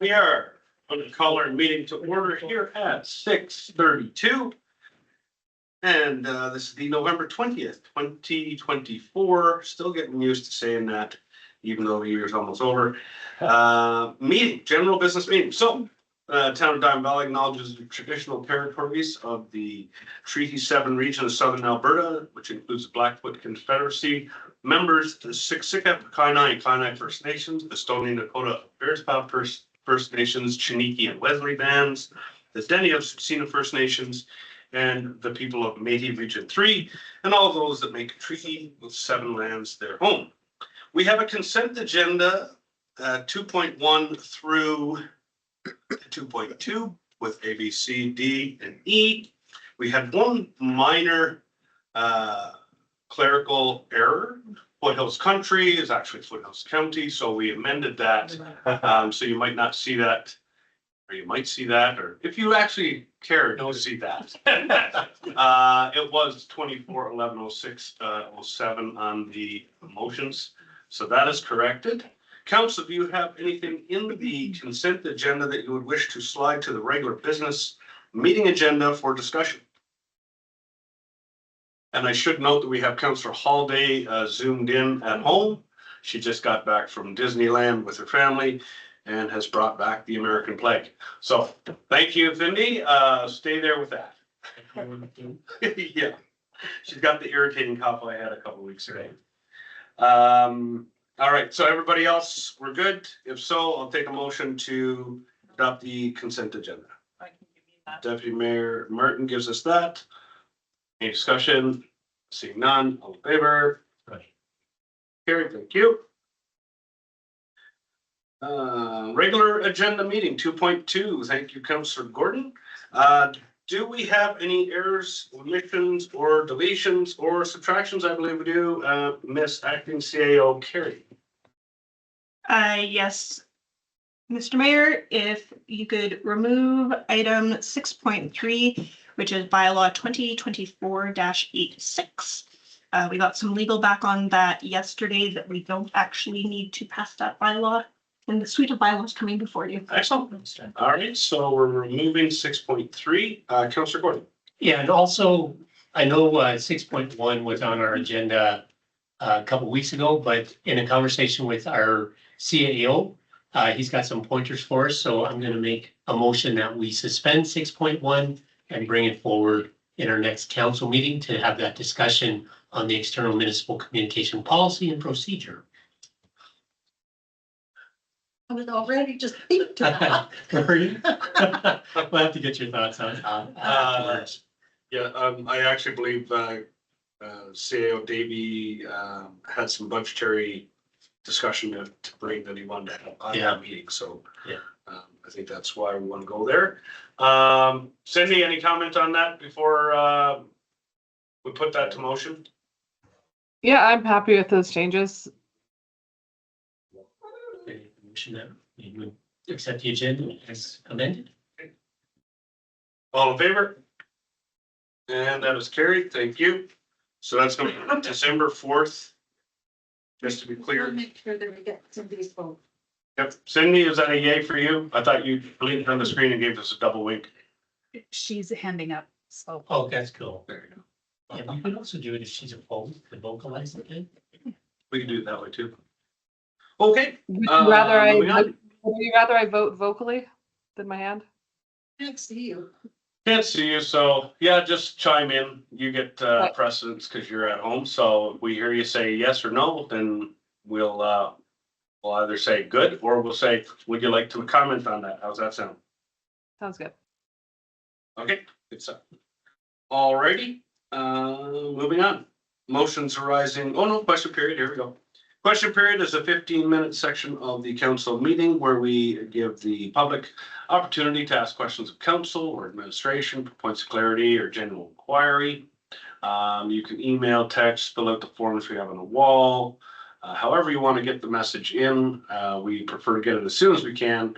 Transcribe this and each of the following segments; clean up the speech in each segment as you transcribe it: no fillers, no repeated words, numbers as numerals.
We are going to call our meeting to order here at 6:32. And this is the November 20th, 2024. Still getting used to saying that, even though the year is almost over. Meeting, general business meeting. So, Town of Diamond Valley acknowledges the traditional territories of the Treaty 7 region of Southern Alberta, which includes the Blackfoot Confederacy, members the Siksika, Kainai, and Kainai First Nations, the Stoney Nakoda, Bearspaw First Nations, Chiniki and Wesley bands, the Dene of Tsuut'ina First Nations, and the people of Métis Region 3, and all those that make a treaty with 7 lands their home. We have a consent agenda 2.1 through 2.2 with A, B, C, D, and E. We had one minor clerical error. Foothills Country is actually Foothills County, so we amended that. So you might not see that, or you might see that, or if you actually care to see that. It was 24/11/06/07 on the motions, so that is corrected. Council, do you have anything in the consent agenda that you would wish to slide to the regular business meeting agenda for discussion? And I should note that we have Councillor Holiday zoomed in at home. She just got back from Disneyland with her family and has brought back the American flag. So thank you, Cindy. Stay there with that. Yeah, she's got the irritating cough I had a couple weeks ago. All right, so everybody else, we're good? If so, I'll take a motion to adopt the consent agenda. I can give you that. Deputy Mayor Martin gives us that. Any discussion? Seeing none, all in favor? Right. Carrie, thank you. Regular agenda meeting 2.2. Thank you, Councillor Gordon. Do we have any errors, omissions, or deletions, or subtractions? I believe we do. Miss Acting CAO Carrie. Yes, Mr. Mayor, if you could remove item 6.3, which is bylaw 2024-86. We got some legal back on that yesterday that we don't actually need to pass that bylaw. And the suite of bylaws coming before you. Excellent. All right, so we're removing 6.3. Councillor Gordon. Yeah, and also, I know 6.1 was on our agenda a couple weeks ago, but in a conversation with our CAO, he's got some pointers for us, so I'm gonna make a motion that we suspend 6.1 and bring it forward in our next council meeting to have that discussion on the external municipal communication policy and procedure. I was already just thinking. We'll have to get your thoughts on afterwards. Yeah, I actually believe CAO Davey had some budgetary discussion to bring that he wanted to have on that meeting. So yeah, I think that's why we want to go there. Cindy, any comment on that before we put that to motion? Yeah, I'm happy with those changes. Motion that we would accept the agenda as amended. All in favor? And that is carried. Thank you. So that's going to be December 4th. Just to be clear. Make sure that we get Cindy's vote. Yep. Cindy, is that a yay for you? I thought you blinked on the screen and gave us a double wink. She's handing up, so. Oh, that's cool. There you go. Yeah, we could also do it if she's a phone to vocalize it. We can do it that way too. Okay. Would you rather moving on. I vote vocally than my hand? Can't see you. Can't see you, so yeah, just chime in. You get precedence because you're at home. So if we hear you say yes or no, then we'll either say good or we'll say, would you like to comment on that? How's that sound? Sounds good. Okay, good stuff. Alrighty, moving on. Motions arising. Oh no, question period. Here we go. Question period is a 15-minute section of the council meeting where we give the public opportunity to ask questions of council or administration for points of clarity or general inquiry. You can email, text, fill out the forms we have on the wall. However you want to get the message in, we prefer to get it as soon as we can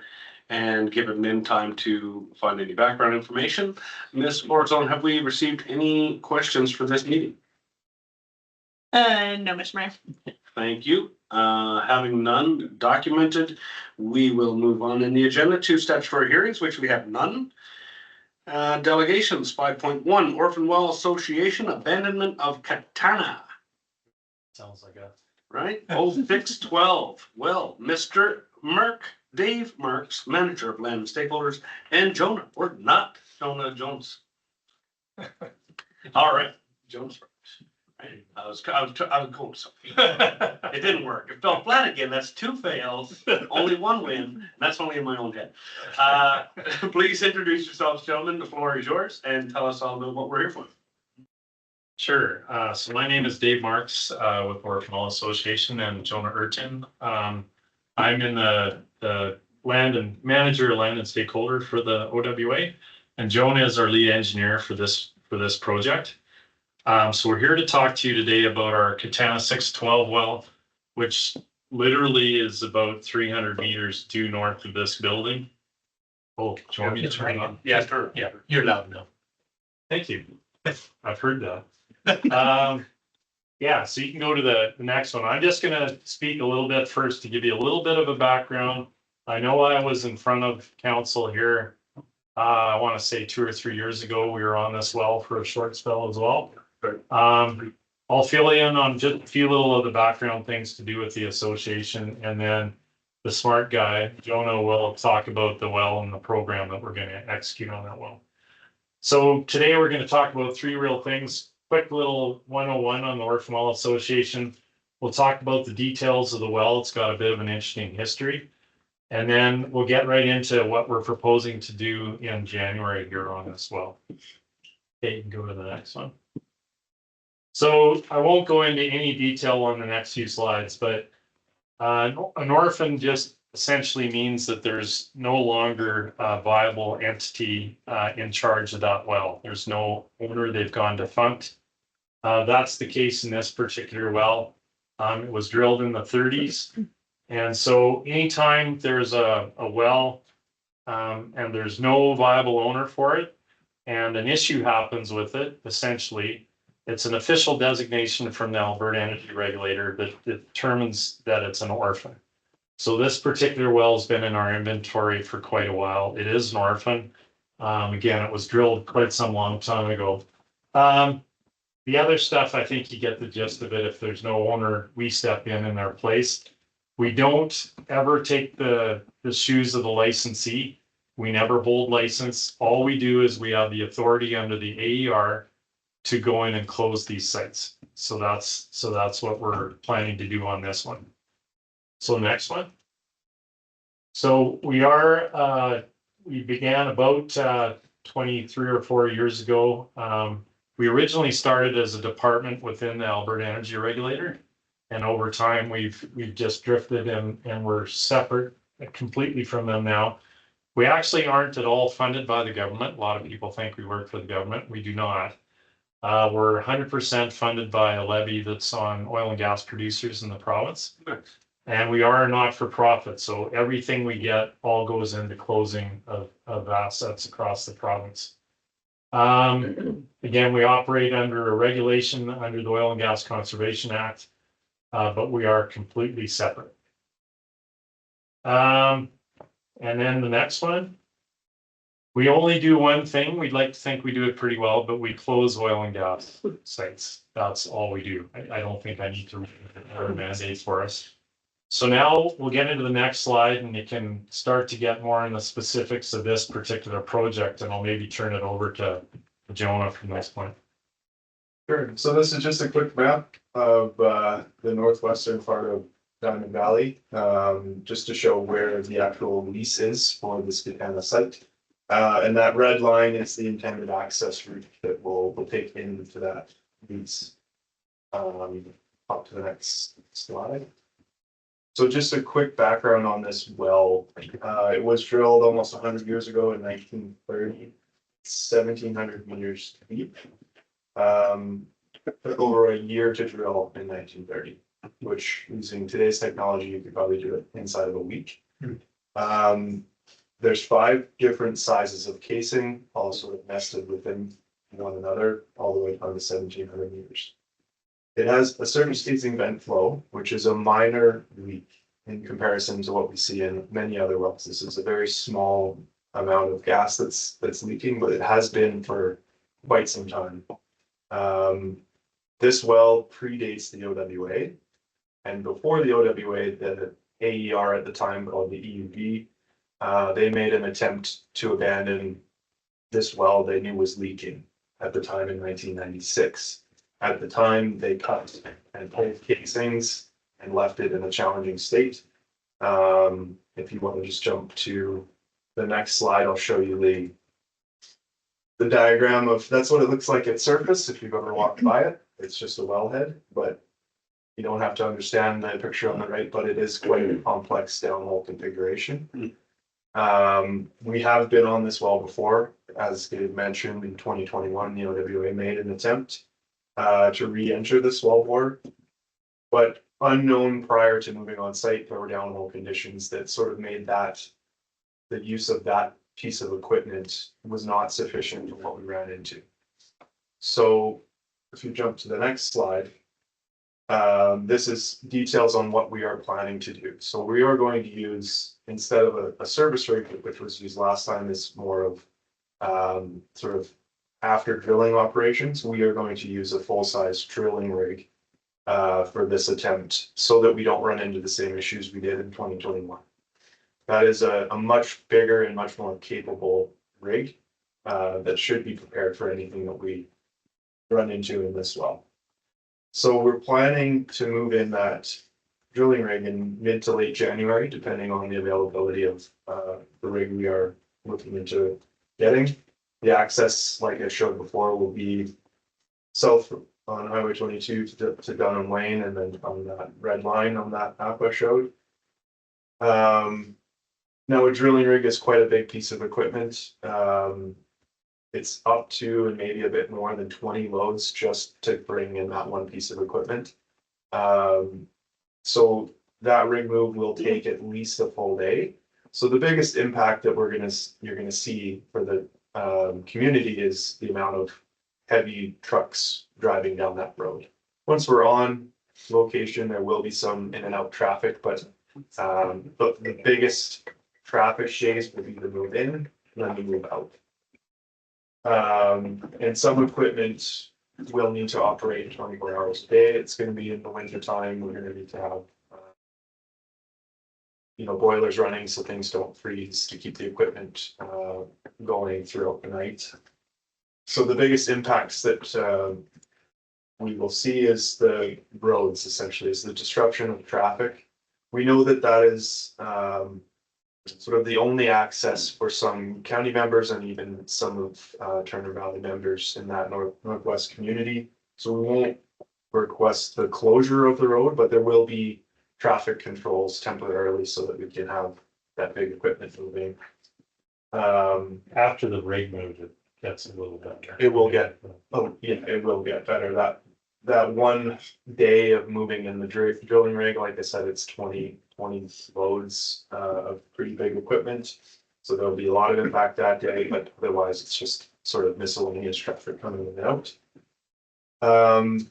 and give it in time to find any background information. Ms. Borzone, have we received any questions for this meeting? No, Mr. Mayor. Thank you. Having none documented, we will move on in the agenda to statutory hearings, which we have none. Delegations, 5.1, Orphan Well Association Abandonment of Katana, Sounds like a. right? 0612. Well, Mr. Merck, Dave Merckx, manager of land and stakeholders, and Jonah, or not Jonah Jones. All right, Jones. Right. I was going something. It didn't work. It fell flat again. That's 2 fails, only 1 win. And that's only in my own head. Please introduce yourselves, gentlemen. The floor is yours, and tell us all about what we're here for. Sure. So my name is Dave Marks with Orphan Well Association and Jonah Urton. I'm in the land and manager, land and stakeholder for the OWA, and Jonah is our lead engineer for this project. So we're here to talk to you today about our Katana 612 well, which literally is about 300 meters due north of this building. Oh, do you want me to turn it on? Yeah, sure. Yeah, you're loud now. Thank you. I've heard that. Yeah, so you can go to the next one. I'm just gonna speak a little bit first to give you a little bit of a background. I know I was in front of council here. I want to say 2 or 3 years ago, we were on this well for a short spell as well. I'll fill you in on just a few little of the background things to do with the association, and then the smart guy, Jonah, will talk about the well and the program that we're going to execute on that well. So today we're going to talk about 3 real things. Quick little 101 on the Orphan Well Association. We'll talk about the details of the well. It's got a bit of an interesting history. And then we'll get right into what we're proposing to do in January here on this well. Okay, you can go to the next one. So I won't go into any detail on the next few slides, but an orphan just essentially means that there's no longer a viable entity in charge of that well. There's no owner, they've gone defunct. That's the case in this particular well. It was drilled in the 30s. And so anytime there's a well and there's no viable owner for it, and an issue happens with it, essentially, it's an official designation from the Alberta Energy Regulator that determines that it's an orphan. So this particular well has been in our inventory for quite a while. It is an orphan. Again, it was drilled quite some long time ago. The other stuff, I think you get the gist of it. If there's no owner, we step in their place. We don't ever take the shoes of the licensee. We never hold license. All we do is we have the authority under the AER to go in and close these sites. So that's what we're planning to do on this one. So next one. So we began about 23 or 4 years ago. We originally started as a department within the Alberta Energy Regulator. And over time, we've just drifted and we're separate completely from them now. We actually aren't at all funded by the government. A lot of people think we work for the government. We do not. We're 100% funded by a levy that's on oil and gas producers in the province. And we are not for profit. So everything we get all goes into closing of assets across the province. Again, we operate under a regulation under the Oil and Gas Conservation Act. But we are completely separate. And then the next one, we only do one thing. We'd like to think we do it pretty well, but we close oil and gas sites. That's all we do. I don't think I need to read a mandate for us. So now we'll get into the next slide and you can start to get more in the specifics of this particular project, and I'll maybe turn it over to Jonah from this point. Sure. So this is just a quick map of the northwestern part of Diamond Valley, just to show where the actual lease is for this Katana site. And that red line is the intended access route that we'll take into that lease. Up to the next slide. So just a quick background on this well. It was drilled almost 100 years ago in 1930, 1,700 meters deep. Took over a year to drill in 1930, which using today's technology, you could probably do it inside of a week. There's 5 different sizes of casing, all sort of nested within one another, all the way down to 1,700 meters. It has a surface facing vent flow, which is a minor leak in comparison to what we see in many other wells. This is a very small amount of gas that's leaking, but it has been for quite some time. This well predates the OWA, and before the OWA, the AER at the time called the EUB, they made an attempt to abandon this well they knew was leaking at the time in 1996. At the time, they cut and pulled casings and left it in a challenging state. If you want to just jump to the next slide, I'll show you the diagram of, that's what it looks like at surface if you've ever walked by it. It's just a wellhead, but you don't have to understand the picture on the right, but it is quite a complex downhole configuration. We have been on this well before, as Dave mentioned, in 2021, the OWA made an attempt to re-enter this wellbore, but unknown prior to moving on site, there were downhole conditions that sort of made that the use of that piece of equipment was not sufficient for what we ran into. So if you jump to the next slide, this is details on what we are planning to do. So we are going to use, instead of a service rig, which was used last time, is more of sort of after drilling operations, we are going to use a full-size drilling rig for this attempt so that we don't run into the same issues we did in 2021. That is a much bigger and much more capable rig that should be prepared for anything that we run into in this well. So we're planning to move in that drilling rig in mid to late January, depending on the availability of the rig we are looking into getting. The access, like I showed before, will be south on Highway 22 to Dunham Lane, and then on that red line on that map I showed. Now a drilling rig is quite a big piece of equipment. It's up to and maybe a bit more than 20 loads just to bring in that one piece of equipment. So that rig move will take at least a full day. So the biggest impact that you're gonna see for the community is the amount of heavy trucks driving down that road. Once we're on location, there will be some in and out traffic, but the biggest traffic days will be the move in and then the move out. And some equipment will need to operate 24 hours a day. It's going to be in the winter time. We're going to need to have, boilers running so things don't freeze to keep the equipment going throughout the night. So the biggest impacts that we will see is the roads, essentially, is the disruption of traffic. We know that that is sort of the only access for some county members and even some of Turner Valley members in that northwest community. So we won't request the closure of the road, but there will be traffic controls temporarily so that we can have that big equipment moving. After the rig move, it gets a little better. It will get, it will get better. That one day of moving in the drilling rig, like I said, it's 20 loads of pretty big equipment. So there'll be a lot of impact that day, but otherwise it's just sort of miscellaneous traffic coming in and out.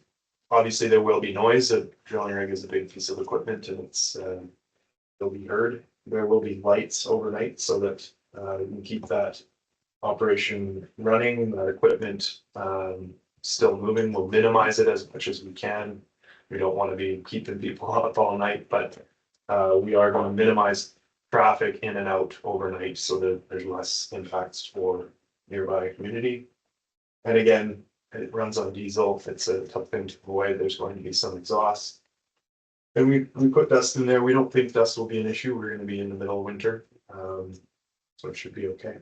Obviously there will be noise. A drilling rig is a big piece of equipment and it'll be heard. There will be lights overnight so that you can keep that operation running, that equipment still moving. We'll minimize it as much as we can. We don't want to be keeping people up all night, but we are going to minimize traffic in and out overnight so that there's less impacts for nearby community. And again, it runs on diesel. It's a tough thing to avoid. There's going to be some exhaust. And we put dust in there. We don't think dust will be an issue. We're going to be in the middle of winter. So it should be okay.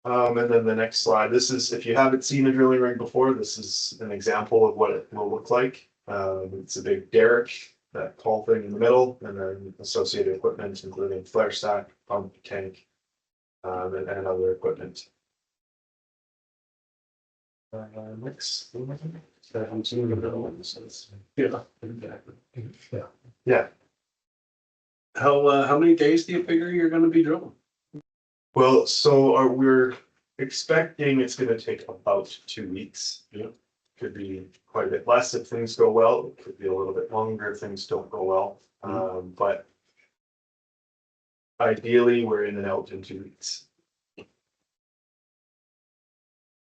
And then the next slide, this is, if you haven't seen a drilling rig before, this is an example of what it will look like. It's a big derrick, that tall thing in the middle, and then associated equipment, including flare stack, pump, tank, and other equipment. Next. Yeah. How many days do you figure you're gonna be drilling? Well, so we're expecting it's going to take about 2 weeks. Yeah. could be quite a bit less if things go well, it could be a little bit longer if things don't go well. But ideally, we're in and out in 2 weeks.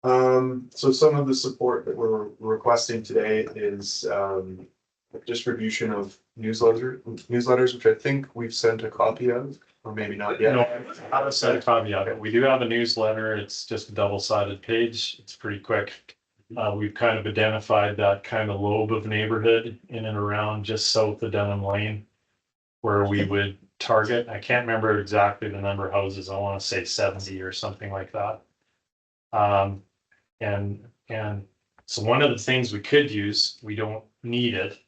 So some of the support that we're requesting today is distribution of newsletters, which I think we've sent a copy of, or maybe not yet. No, I haven't said a caveat. We do have a newsletter. It's just a double-sided page. It's pretty quick. We've kind of identified that kind of lobe of neighborhood in and around just south of Denham Lane, where we would target. I can't remember exactly the number of houses. I want to say 70 or something like that. And so one of the things we could use, we don't need it.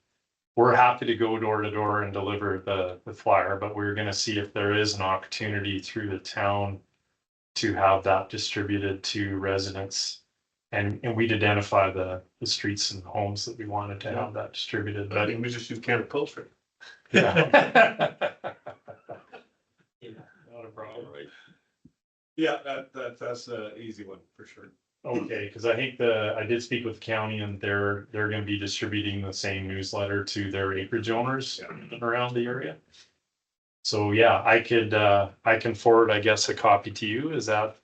We're happy to go door to door and deliver the flyer, but we're gonna see if there is an opportunity through the town to have that distributed to residents. And we'd identify the streets and homes that we wanted to have that distributed, I but think we just use Canada Post, right? yeah. Not a problem. Yeah, that's an easy one for sure. Okay, because I think I did speak with the county and they're gonna be distributing the same newsletter to their acreage owners around the area. So yeah, I can forward, I guess, a copy to you. Is that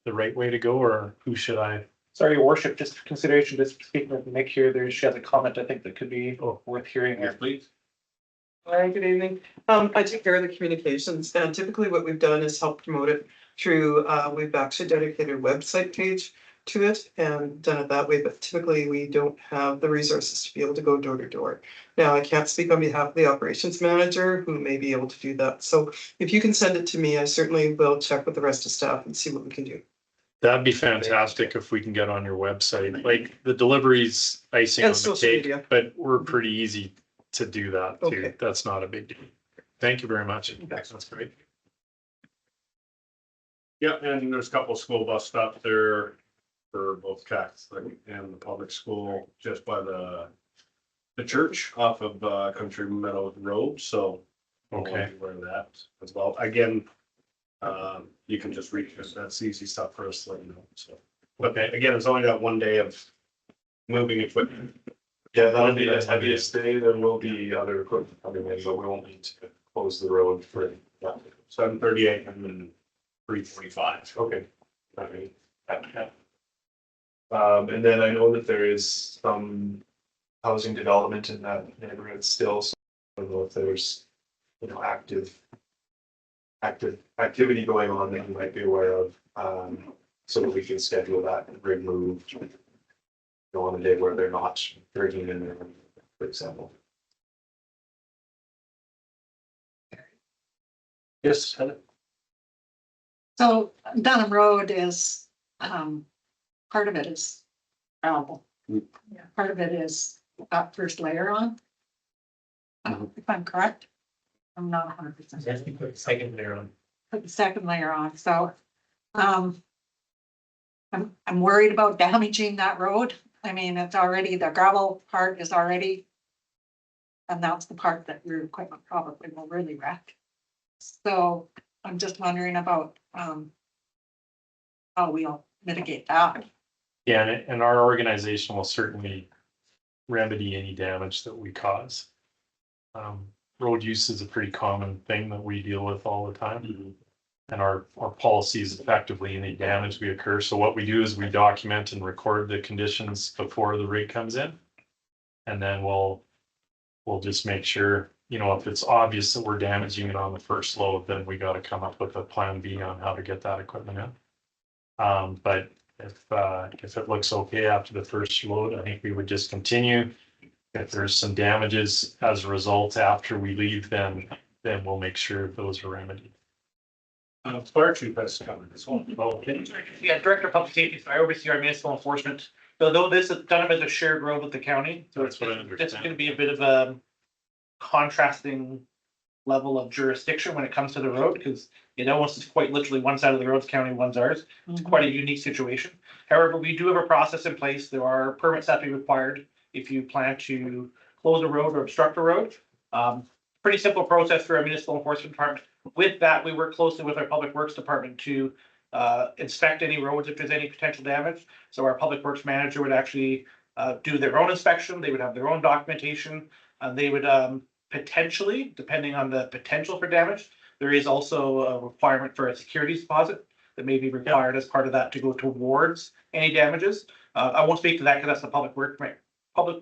the right way to go, or who should I? Sorry, your worship, just for consideration, just speaking with Nick here, she has a comment I think that could be worth hearing here. Please. Hi, good evening. I take care of the communications, and typically what we've done is help promote it through, we've actually dedicated a website page to it and done it that way, but typically we don't have the resources to be able to go door to door. Now, I can't speak on behalf of the operations manager who may be able to do that. So if you can send it to me, I certainly will check with the rest of staff and see what we can do. That'd be fantastic if we can get on your website, like the deliveries icing on And the social cake, media. but we're pretty easy to do that too. Okay. That's not a big deal. Thank you very much. That's great. Yeah, and there's a couple of school bus stops there for both Catholic and the public school, just by the church off of Country Meadow Road, so. Okay. Where that as well, again, you can just reach us, that's easy stuff for us to let you know, so. But again, it's only got one day of moving equipment. Yeah, that'll be the heaviest day. There will be other equipment coming in, but we won't need to close the road for that. 7:38 and then 3:45. Okay. Alright. And then I know that there is some housing development in that neighborhood still, so I don't know if there's, active activity going on that you might be aware of, so that we can schedule that rig move. On a day where they're not rigging in there, for example. Yes, Heather? So Dunham Road is, part of it is gravel. Part of it is got first layer on. If I'm correct, I'm not 100%. Yes, we put second layer on. Put the second layer on, so, I'm worried about damaging that road. I mean, it's already, the gravel part is already. And that's the part that your equipment probably will really wreck. So I'm just wondering about, how we'll mitigate that. Yeah, and our organization will certainly remedy any damage that we cause. Road use is a pretty common thing that we deal with all the time. And our policy is effectively any damage we occur. So what we do is we document and record the conditions before the rig comes in. And then we'll just make sure, if it's obvious that we're damaging it on the first load, then we got to come up with a plan B on how to get that equipment in. But if it looks okay after the first load, I think we would just continue. If there's some damages as a result after we leave, then we'll make sure those are remedied. Fire chief has covered this one. Okay. Yeah, Director of Public Safety, so I oversee our municipal enforcement. Although this is Dunham is a shared road with the county, so That's what I understand. It's gonna be a bit of a contrasting level of jurisdiction when it comes to the road, because it almost is quite literally one side of the road's county, one's ours. It's quite a unique situation. However, we do have a process in place. There are permits that be required if you plan to close a road or obstruct a road. Pretty simple process for our municipal enforcement department. With that, we work closely with our public works department to inspect any roads if there's any potential damage. So our public works manager would actually do their own inspection, they would have their own documentation, and they would potentially, depending on the potential for damage, there is also a requirement for a security deposit that may be required as part of that to go towards any damages. I won't speak to that because that's the public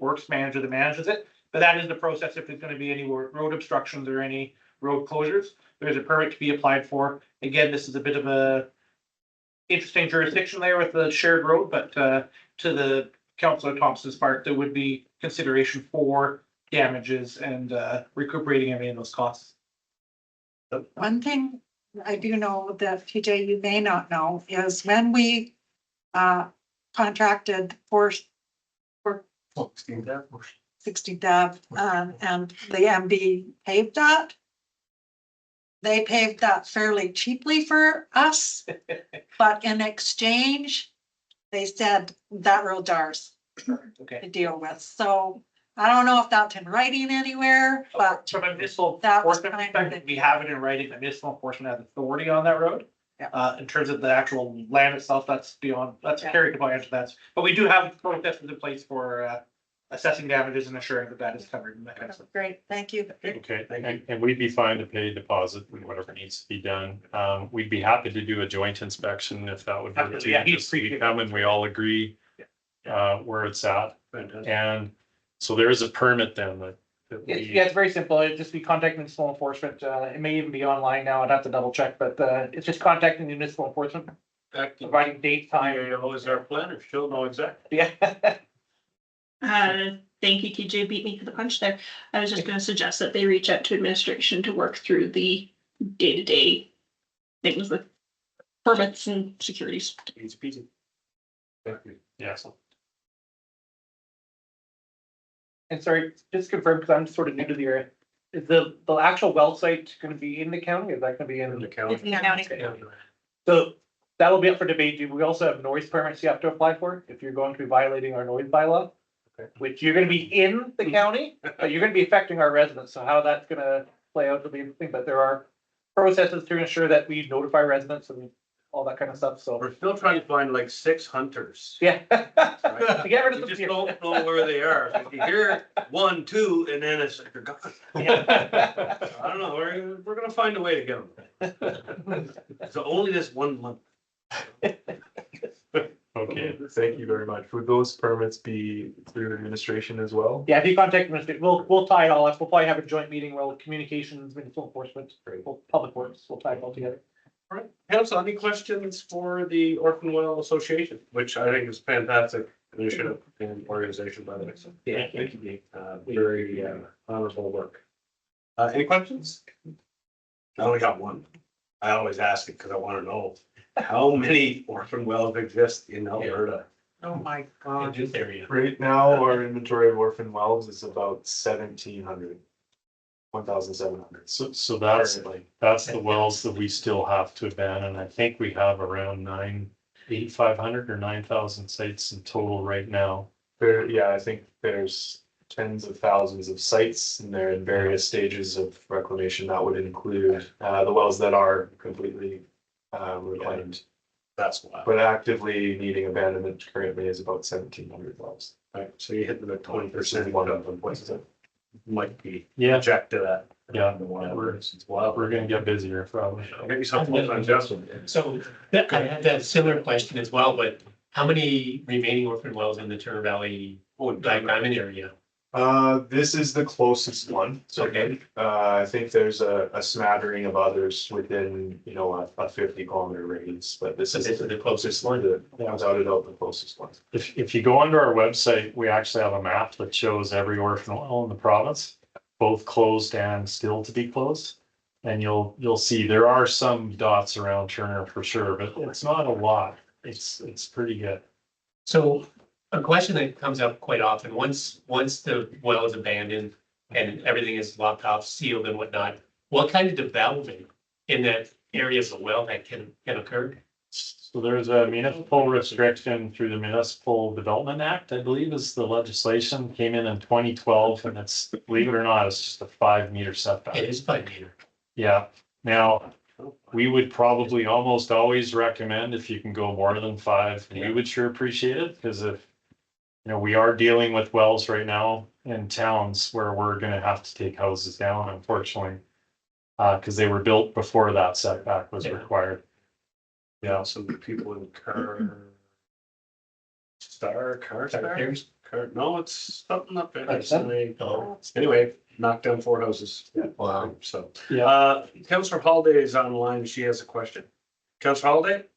works manager that manages it, but that is the process if there's gonna be any road obstructions or any road closures. There's a permit to be applied for. Again, this is a bit of a interesting jurisdiction there with the shared road, but to the Councilor Thompson's part, there would be consideration for damages and recuperating any of those costs. One thing I do know that TJ, you may not know, is when we contracted for 60 Dev and the MB paved that. They paved that fairly cheaply for us, but in exchange, they said that road's ours Okay. to deal with. So I don't know if that's in writing anywhere, but From a municipal that was enforcement kind of perspective, we have it in writing that municipal enforcement has authority on that road. Yeah. In terms of the actual land itself, that's beyond, that's Yeah. carried by into that. But we do have processes in place for assessing damages and assuring that that is covered in that kind of stuff. great, thank you. Okay, and we'd be fine to pay a deposit and whatever needs to be done. We'd be happy to do a joint inspection if that would be. Absolutely, yeah, he'd Just we appreciate come and we all agree where it's at. Fantastic. And so there is a permit then that we. Yeah, it's very simple. It'd just be contacting municipal enforcement. It may even be online now. I'd have to double check, but it's just contacting the municipal enforcement, providing date, time. is our planner, she'll know exactly. Yeah. Thank you, TJ, beat me to the punch there. I was just gonna suggest that they reach out to administration to work through the day-to-day things with permits and securities. Easy peasy. Yeah. And sorry, just confirm, because I'm sort of new to the area. Is the actual well site gonna be in the county? Is that gonna be in? In the It's county. in the county. So that'll be up for debate. We also have noise permits you have to apply for if you're going to be violating our noise bylaw. Okay. Which you're gonna be in the county, but you're gonna be affecting our residents. So how that's gonna play out will be interesting, but there are processes to ensure that we notify residents and all that kind of stuff. So, We're still trying to find like 6 hunters. yeah. Right? To get rid of We the just fear. don't know where they are. If you hear 1, 2, and then it's like they're gone. Yeah. I don't know, we're gonna find a way to get them. So only this 1 month. Okay, Thank you very much. Would those permits be through administration as well? Yeah, if you contact administration, we'll tie it all up. We'll probably have a joint meeting where communications, municipal enforcement, public works, we'll tie it all together. All right, council, any questions for the Orphan Well Association, which I think is fantastic initiative and organization by the way. So, Yeah. Thank you, Dave. Very honorable work. Any questions? I only got one. I always ask it because I want to know how many orphan wells exist in Alberta. Oh, my In God. this area. Right now, our inventory of orphan wells is about 1,700. 1,700. so that's Currently. the wells that we still have to abandon. I think we have around 8,500 or 9,000 sites in total right now. Yeah, I think there's tens of thousands of sites and they're in various stages of reclamation. That would include the wells that are completely reclaimed. That's why. But actively needing abandonment currently is about 1,700 wells. Right, so you hit the 20% Versus one one of them, of what's it? Might be Yeah, object to that. yeah, Wow. we're gonna get busier probably. Get yourself full-time Justin. So that, I had that similar question as well, but how many remaining orphan wells in the Turner Valley Black Diamond area? This is the closest one. So Okay. I think there's a smattering of others within, a 50-kilometer radius, but this So is this is the closest one. without a doubt the closest one. If you go onto our website, we actually have a map that shows every orphan well in the province, both closed and still to be closed. And you'll see there are some dots around Turner for sure, but it's not a lot. It's pretty good. So a question that comes up quite often, once the well is abandoned and everything is locked off, sealed and whatnot, what kind of development in that area of the well that can occur? So there's a municipal restriction through the Municipal Development Act, I believe is the legislation, came in 2012, and it's, believe it or not, it's just a 5-meter setback. It is 5 meter. Yeah, now, we would probably almost always recommend if you can go more than 5, we would sure appreciate it, because if You know, we are dealing with wells right now in towns where we're gonna have to take houses down, unfortunately. Cause they were built before that setback was Yeah. required. Yeah, Some people in Car, There's- no, it's something up there. Like that? Oh. Anyway, knocked down 4 houses. Wow. So, Yeah. Councillor Holiday is online. She has a question. Councillor Holiday?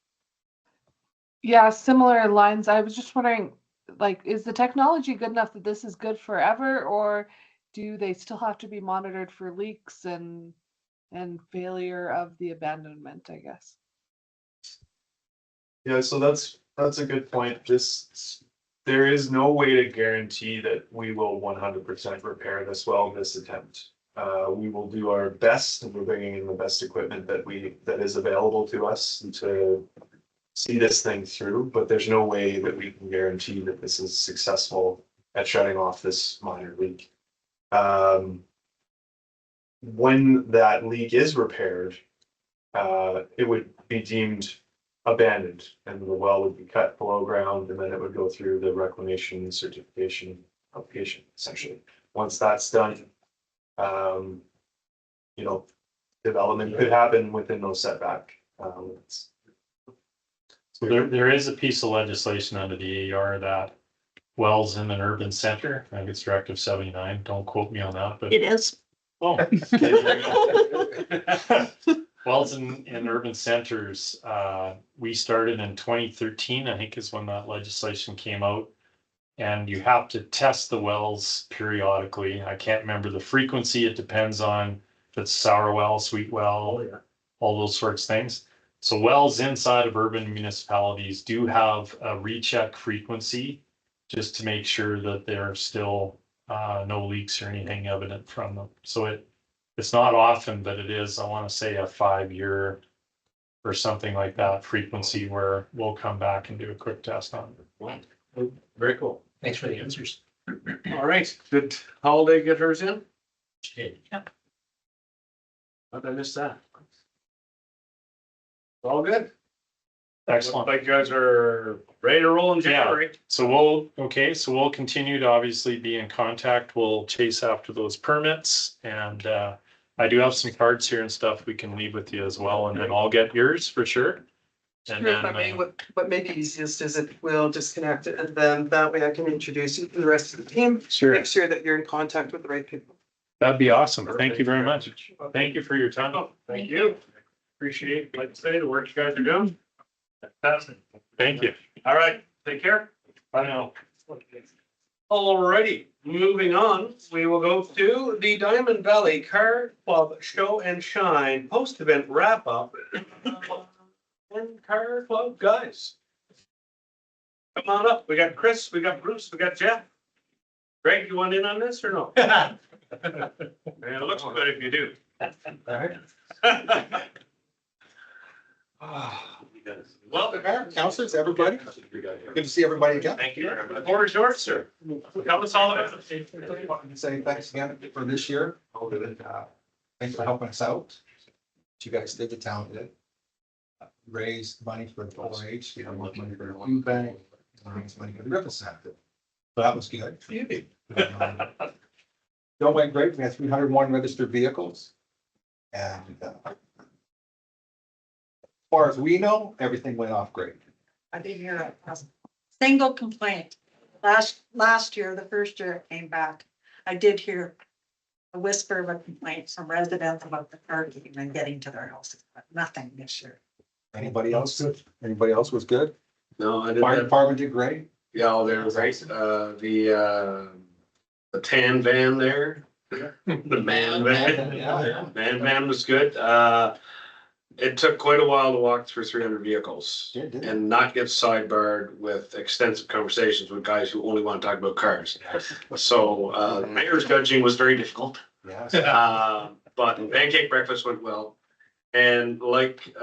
Yeah, similar lines. I was just wondering, like, is the technology good enough that this is good forever, or do they still have to be monitored for leaks and failure of the abandonment, I guess? Yeah, so that's a good point. There is no way to guarantee that we will 100% repair this well in this attempt. We will do our best, and we're bringing in the best equipment that is available to us to see this thing through, but there's no way that we can guarantee that this is successful at shutting off this minor leak. When that leak is repaired, it would be deemed abandoned and the well would be cut below ground and then it would go through the reclamation certification application essentially. Once that's done, you know, development could happen within those setback. So there is a piece of legislation under the AER that wells in an urban center, I think it's Directive 79, don't quote me on that, but. It is. Oh. Wells in urban centers, we started in 2013, I think is when that legislation came out. And you have to test the wells periodically. I can't remember the frequency. It depends on if it's sour well, sweet well, all those sorts of things. So wells inside of urban municipalities do have a recheck frequency just to make sure that there are still no leaks or anything evident from them. So it's not often, but it is, I want to say, a 5-year or something like that frequency where we'll come back and do a quick test on it. Very cool. Thanks for the answers. All right, did Holiday get hers in? Yeah. How did I miss that? All good. Excellent. Like you guys are ready to roll in Yeah. January. So we'll continue to obviously be in contact. We'll chase after those permits and I do have some cards here and stuff we can leave with you as well, and then I'll get yours for sure. And If I may, then, what may be easiest is it will disconnect it and then that way I can introduce you to the rest of the team. sure, Make sure that you're in contact with the right people. that'd be awesome. Thank you very much. Thank you for your time. Oh, thank you. Appreciate, like I say, the work you guys are doing. Fantastic. Thank you. All right, take care. Bye now. Alrighty, moving on, we will go to the Diamond Valley Car Club Show and Shine post-event wrap-up. And Car Club guys. Come on up. We got Chris, we got Bruce, we got Jeff. Greg, you want in on this or no? Man, it looks good if you do. Welcome. Councilors, everybody. Good to see everybody again. Thank you. The board is yours, sir. Tell us all about it. Say thanks again for this year. Thanks for helping us out. You guys did, the town did. Raised money for the 4-H, money for the food bank, raised money for the river center. So that was good. Don't went great. We had 301 registered vehicles. And as far as we know, everything went off great. I didn't hear a single complaint. Last year, the first year it came back, I did hear a whisper of a complaint from residents about the parking and getting to their houses, but nothing this year. Anybody else good? Anybody else was good? No, I Fire department did great. Yeah, oh, there was the tan van there. The man van. Yeah. Man was good. It took quite a while to walk through 300 vehicles Yeah, did it? and not get sidebarred with extensive conversations with guys who only want to talk about cars. So, the mayor's judging was very difficult. Yes. But pancake breakfast went well. And like,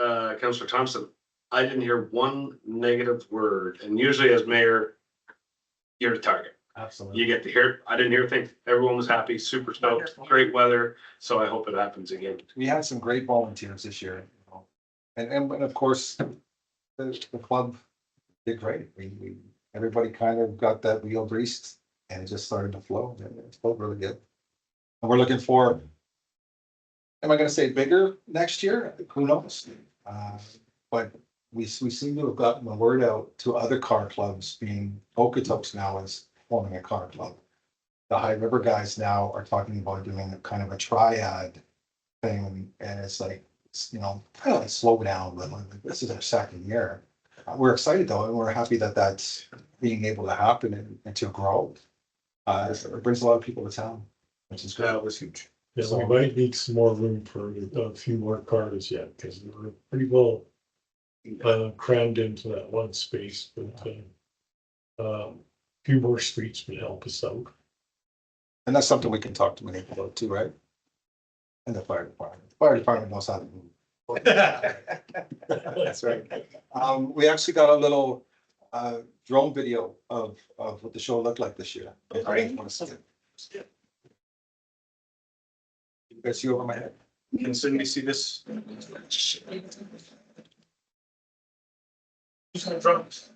Councillor Thompson, I didn't hear one negative word. And usually as mayor, you're the target. Absolutely. You get to hear, I didn't hear a thing. Everyone was happy, super stoked, Wonderful. great weather. So I hope it happens again. We had some great volunteers this year, you know. And of course, the club did great. We everybody kind of got that wheel greased and it just started to flow. And it flowed really good. And we're looking for, am I gonna say bigger next year? Who knows? But we seem to have gotten the word out to other car clubs, being Okotoks now is forming a car club. The High River guys now are talking about doing a kind of a triad thing, and it's like, you know, kind of like slow down, but like, this is our second year. We're excited though, and we're happy that that's being able to happen and to grow. It brings a lot of people to town, which is great. That was huge. Yeah, we might need some more room for a few more cars yet, because we're pretty well crammed into that one space, but a few more streets would help us out. And that's something we can talk to many about too, right? And the fire department. The fire department knows how to move. That's right. We actually got a little drone video of what the show looked like this year. If you want to see it. You guys see over my head? Can Cindy see this? Drums.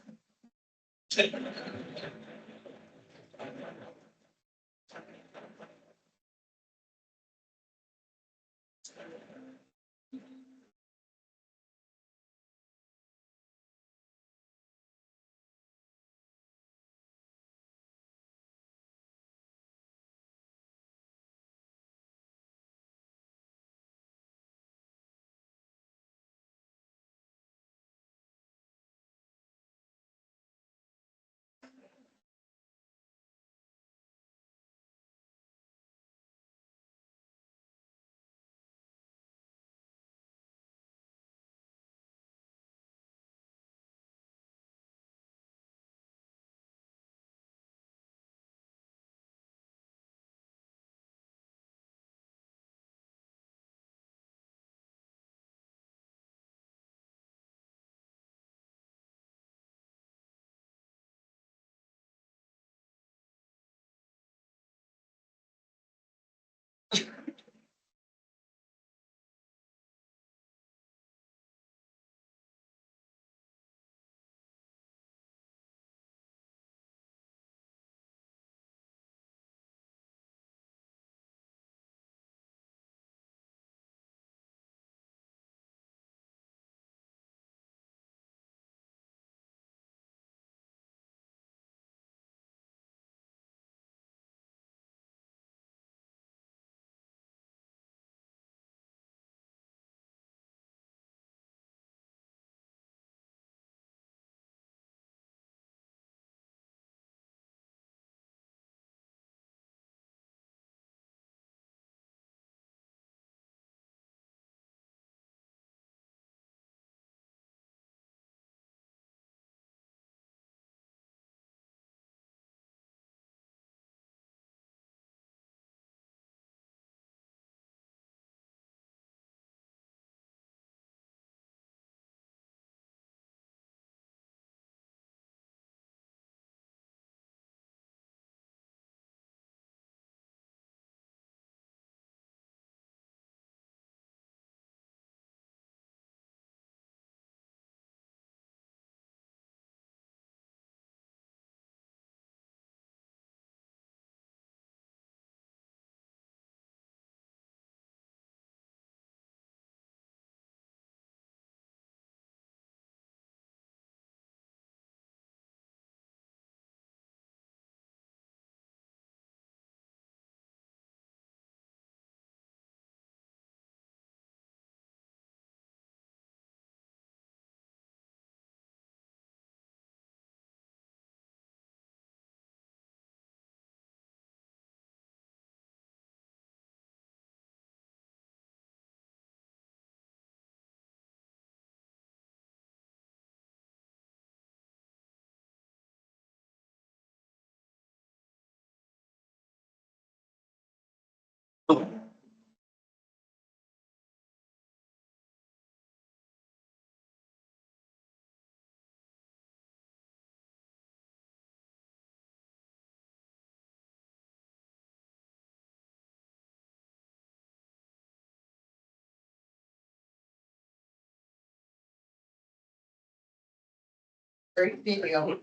Great video.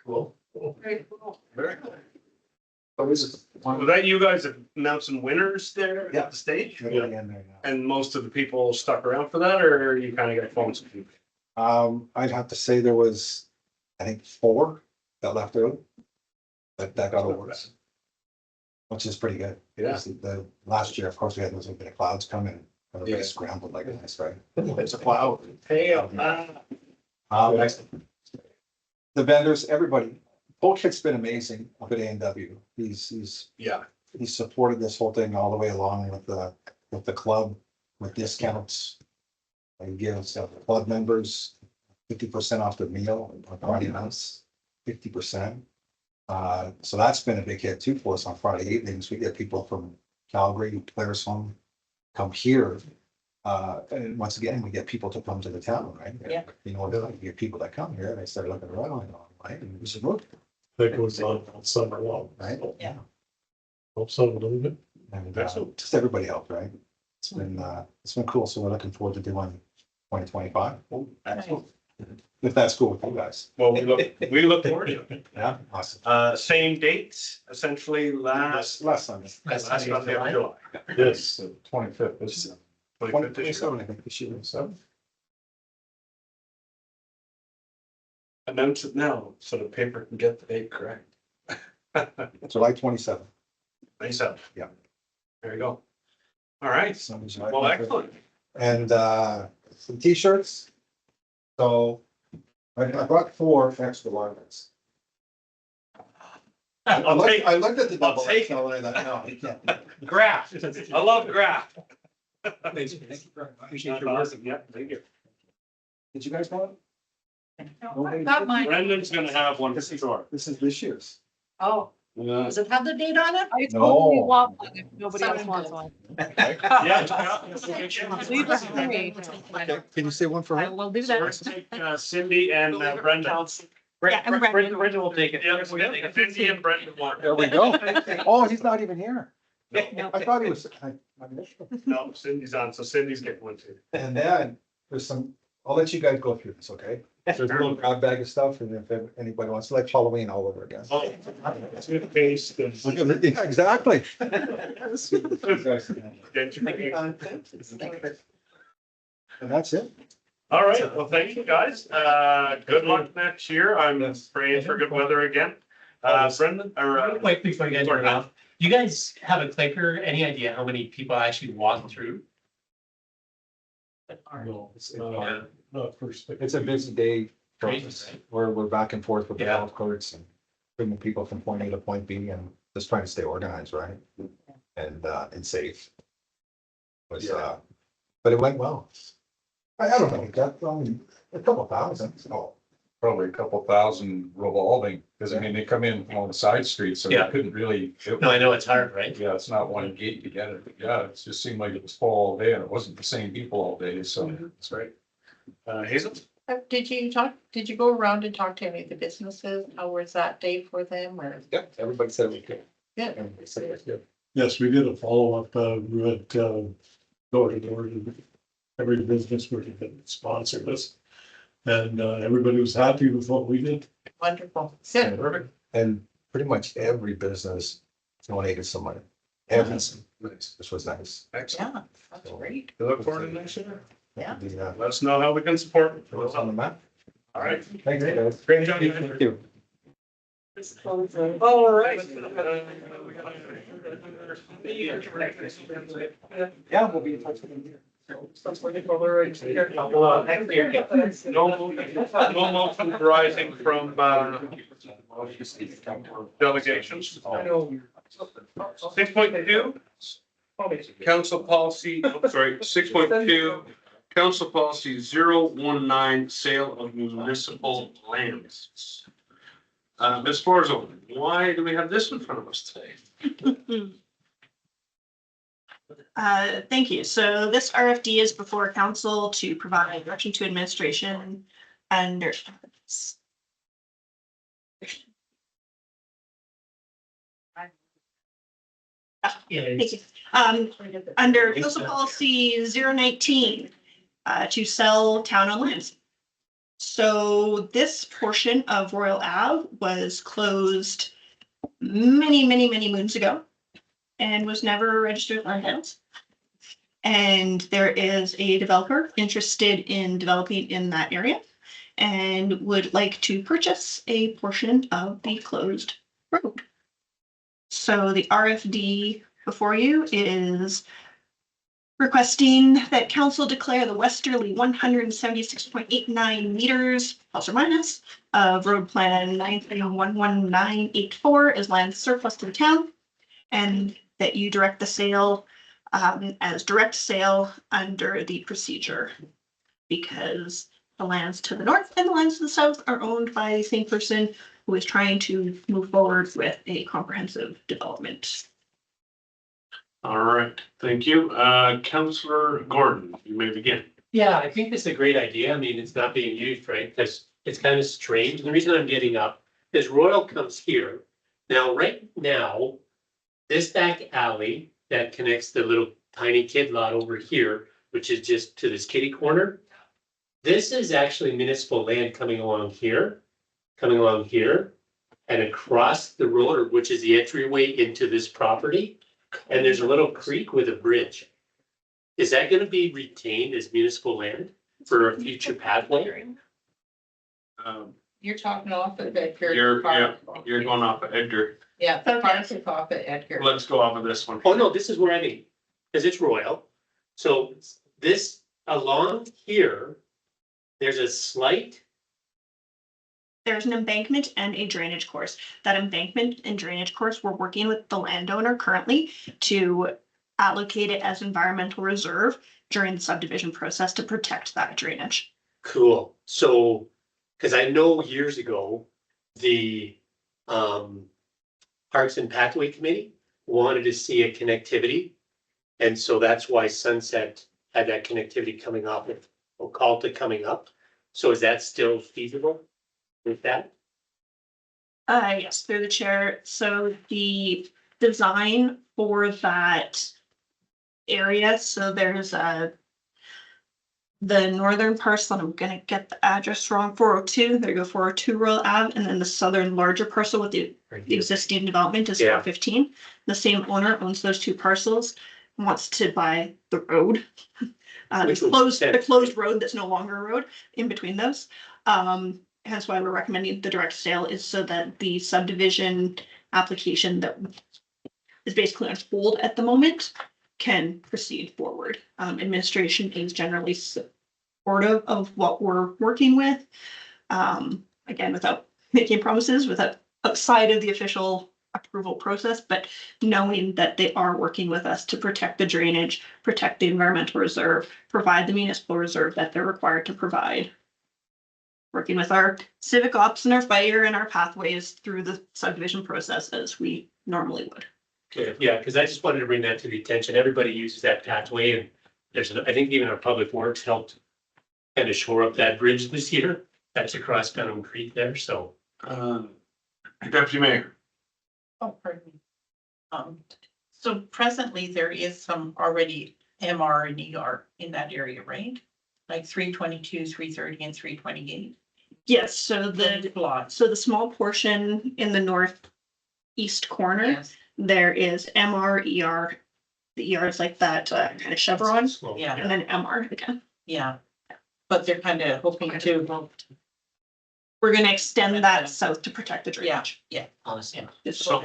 Cool. Very cool. Very cool. So this is Was one. that you guys announcing winners there Yeah. at the stage? Middle again there now. And most of the people stuck around for that, or you kind of got phones? I'd have to say there was, I think, 4 that left early. That got awards. Which is pretty good. Yeah. Because the last year, of course, we had those little bit of clouds coming. Everybody Yeah. scrambled like this, right? It's a cloud. Hey, The vendors, everybody, Polkit's been amazing up at A&W. yeah. He's supported this whole thing all the way along with the club, with discounts. And gives club members 50% off their meal on Friday nights, 50%. So that's been a big hit too for us on Friday evenings. We get people from Calgary, Claresholm, come here. And once again, we get people to come to the town, right? Yeah. You know, we get people that come here and they start looking around, right? And we should look, That goes on all summer long. right? Yeah. Also, a little bit. And just everybody else, right? It's been cool. So we're looking forward to doing 2025. If that's cool with you guys. Well, we look forward to it. Yeah, awesome. Same dates, essentially last Sunday. Sunday of July. Yes. 25th, this is. 25th this year. 27, I think this year, so. Announce it now, so the paper can get the date correct. July 27th. 27. Yeah. There you go. All right. Sunday's July Well, 25th. excellent. And some t-shirts. So I brought 4 extra larges. I'll take I looked at the I'll double take XL and I thought, no, you can't. graph. I love graph. Thank you very much. Appreciate your work. Yeah, thank you. Did you guys want? I got mine. Brendan's gonna have one for sure. This is this year's. Oh, Yeah. does it have the date on it? I told you No. want one if nobody else Sounded wants good. one. Yeah. Leave it for me. Okay, can you say one for I her? will do So we're that. gonna take Cindy and Brenda. Yeah, and Brendan. Brendan will take it. Yeah, we're gonna take Cindy and Brenda one. There we go. Oh, he's not even here. No, I thought he was. no, Cindy's on, so Cindy's getting one too. And then there's some, I'll let you guys go through this, okay? There's a little grab bag of stuff and if anybody wants, like Halloween all over again. Oh, toothpaste and. Yeah, exactly. And that's it. All right, well, thank you, guys. Good luck next year. I'm praying for good weather again. Brendan, or, Wait, before you guys run off, you guys have a clicker, any idea how many people actually walk through? No, not first. It's a busy day for us. We're back and forth with the Yeah. golf carts and bringing people from point A to point B and just trying to stay organized, right? And safe. Was, but it went well. I don't know, we got only a couple thousand, so. Probably a couple thousand revolving, because I mean, they come in on the side streets, so they Yeah. couldn't really. No, I know it's hard, right? Yeah, it's not one gate to get it, but yeah, it just seemed like it was full all day and it wasn't the same people all day, so. that's right. Hazel? Did you go around and talk to any of the businesses? How was that day for them or? Yep, everybody said it was good. Yeah. Everybody said it was good. Yes, we did a follow-up, we went, door to door to every business where they could sponsor us. And, everybody was happy with what we did. Wonderful. And- Perfect. And pretty much every business donated some money. Every, this was nice. Excellent. Yeah, that's great. We look forward to next year. Yeah. Let us know how we can support. It was on the map. All right. Thanks, guys. Great job. Thank you. All right. Yeah, we'll be in touch with you here. No motion rising from delegations. 6.2, council policy, 6.2, council policy 019, sale of municipal lands. Ms. Forzo, why do we have this in front of us today? Thank you. So this RFD is before council to provide direction to administration under. Thank you. Under council policy 019, to sell town-owned lands. So this portion of Royal Ave was closed many moons ago and was never registered land sales. And there is a developer interested in developing in that area and would like to purchase a portion of the closed road. So the RFD before you is requesting that council declare the westerly 176.89 meters plus or minus of road plan 9311984 is land surplus to the town, and that you direct the sale as direct sale under the procedure, because the lands to the north and the lands to the south are owned by the same person who is trying to move forward with a comprehensive development. All right, thank you. Councillor Gordon, you may begin. Yeah, I think this is a great idea. I mean, it's not being used, right? Because it's kind of strange. The reason I'm getting up is Royal comes here. Now, right now, this back alley that connects the little tiny kid lot over here, which is just to this kitty corner. This is actually municipal land coming along here, and across the road, which is the entryway into this property. And there's a little creek with a bridge. Is that gonna be retained as municipal land for a future pathway? You're talking off of Edgar. You're going off of Edgar. Yeah, the Okay. park is off of Edgar. Let's go off of this one. Oh, no, this is where I mean, because it's Royal. So this along here, there's a slight, There's an embankment and a drainage course. That embankment and drainage course, we're working with the landowner currently to allocate it as environmental reserve during the subdivision process to protect that drainage. cool. So, because I know years ago, the Parks and Pathway Committee wanted to see a connectivity. And so that's why Sunset had that connectivity coming off of Occulta coming up. So is that still feasible with that? Yes, through the chair. So the design for that area, so there's the northern parcel, I'm gonna get the address wrong, 402, there you go, 402 Royal Ave, and then the southern larger parcel with the existing development is Yeah. 415. The same owner owns those two parcels, wants to buy the road. Which The was closed road that's no longer a road in between those. Hence why we're recommending the direct sale, is so that the subdivision application that is basically on hold at the moment can proceed forward. Administration is generally supportive of what we're working with. Again, without making promises, without outside of the official approval process, but knowing that they are working with us to protect the drainage, protect the environmental reserve, provide the municipal reserve that they're required to provide. Working with our civic ops and our fire and our pathways through the subdivision process as we normally would. Okay, yeah, because I just wanted to bring that to the attention. Everybody uses that pathway, and there's, I think even our public works helped kind of shore up that bridge this year. That's across Benham Creek there, so. Deputy Mayor. Oh, pardon me. So presently there is some already MR and ER in that area, right? Like 322, 330 and 328. Yes, so the Lots. so the small portion in the northeast corner, Yes, there is MR, ER. The ER is like that kind of chevron, slow, Yeah. and then MR again. yeah. But they're kind of hoping to, We're gonna extend that south to protect the yeah, drainage. yeah. Awesome. Just So,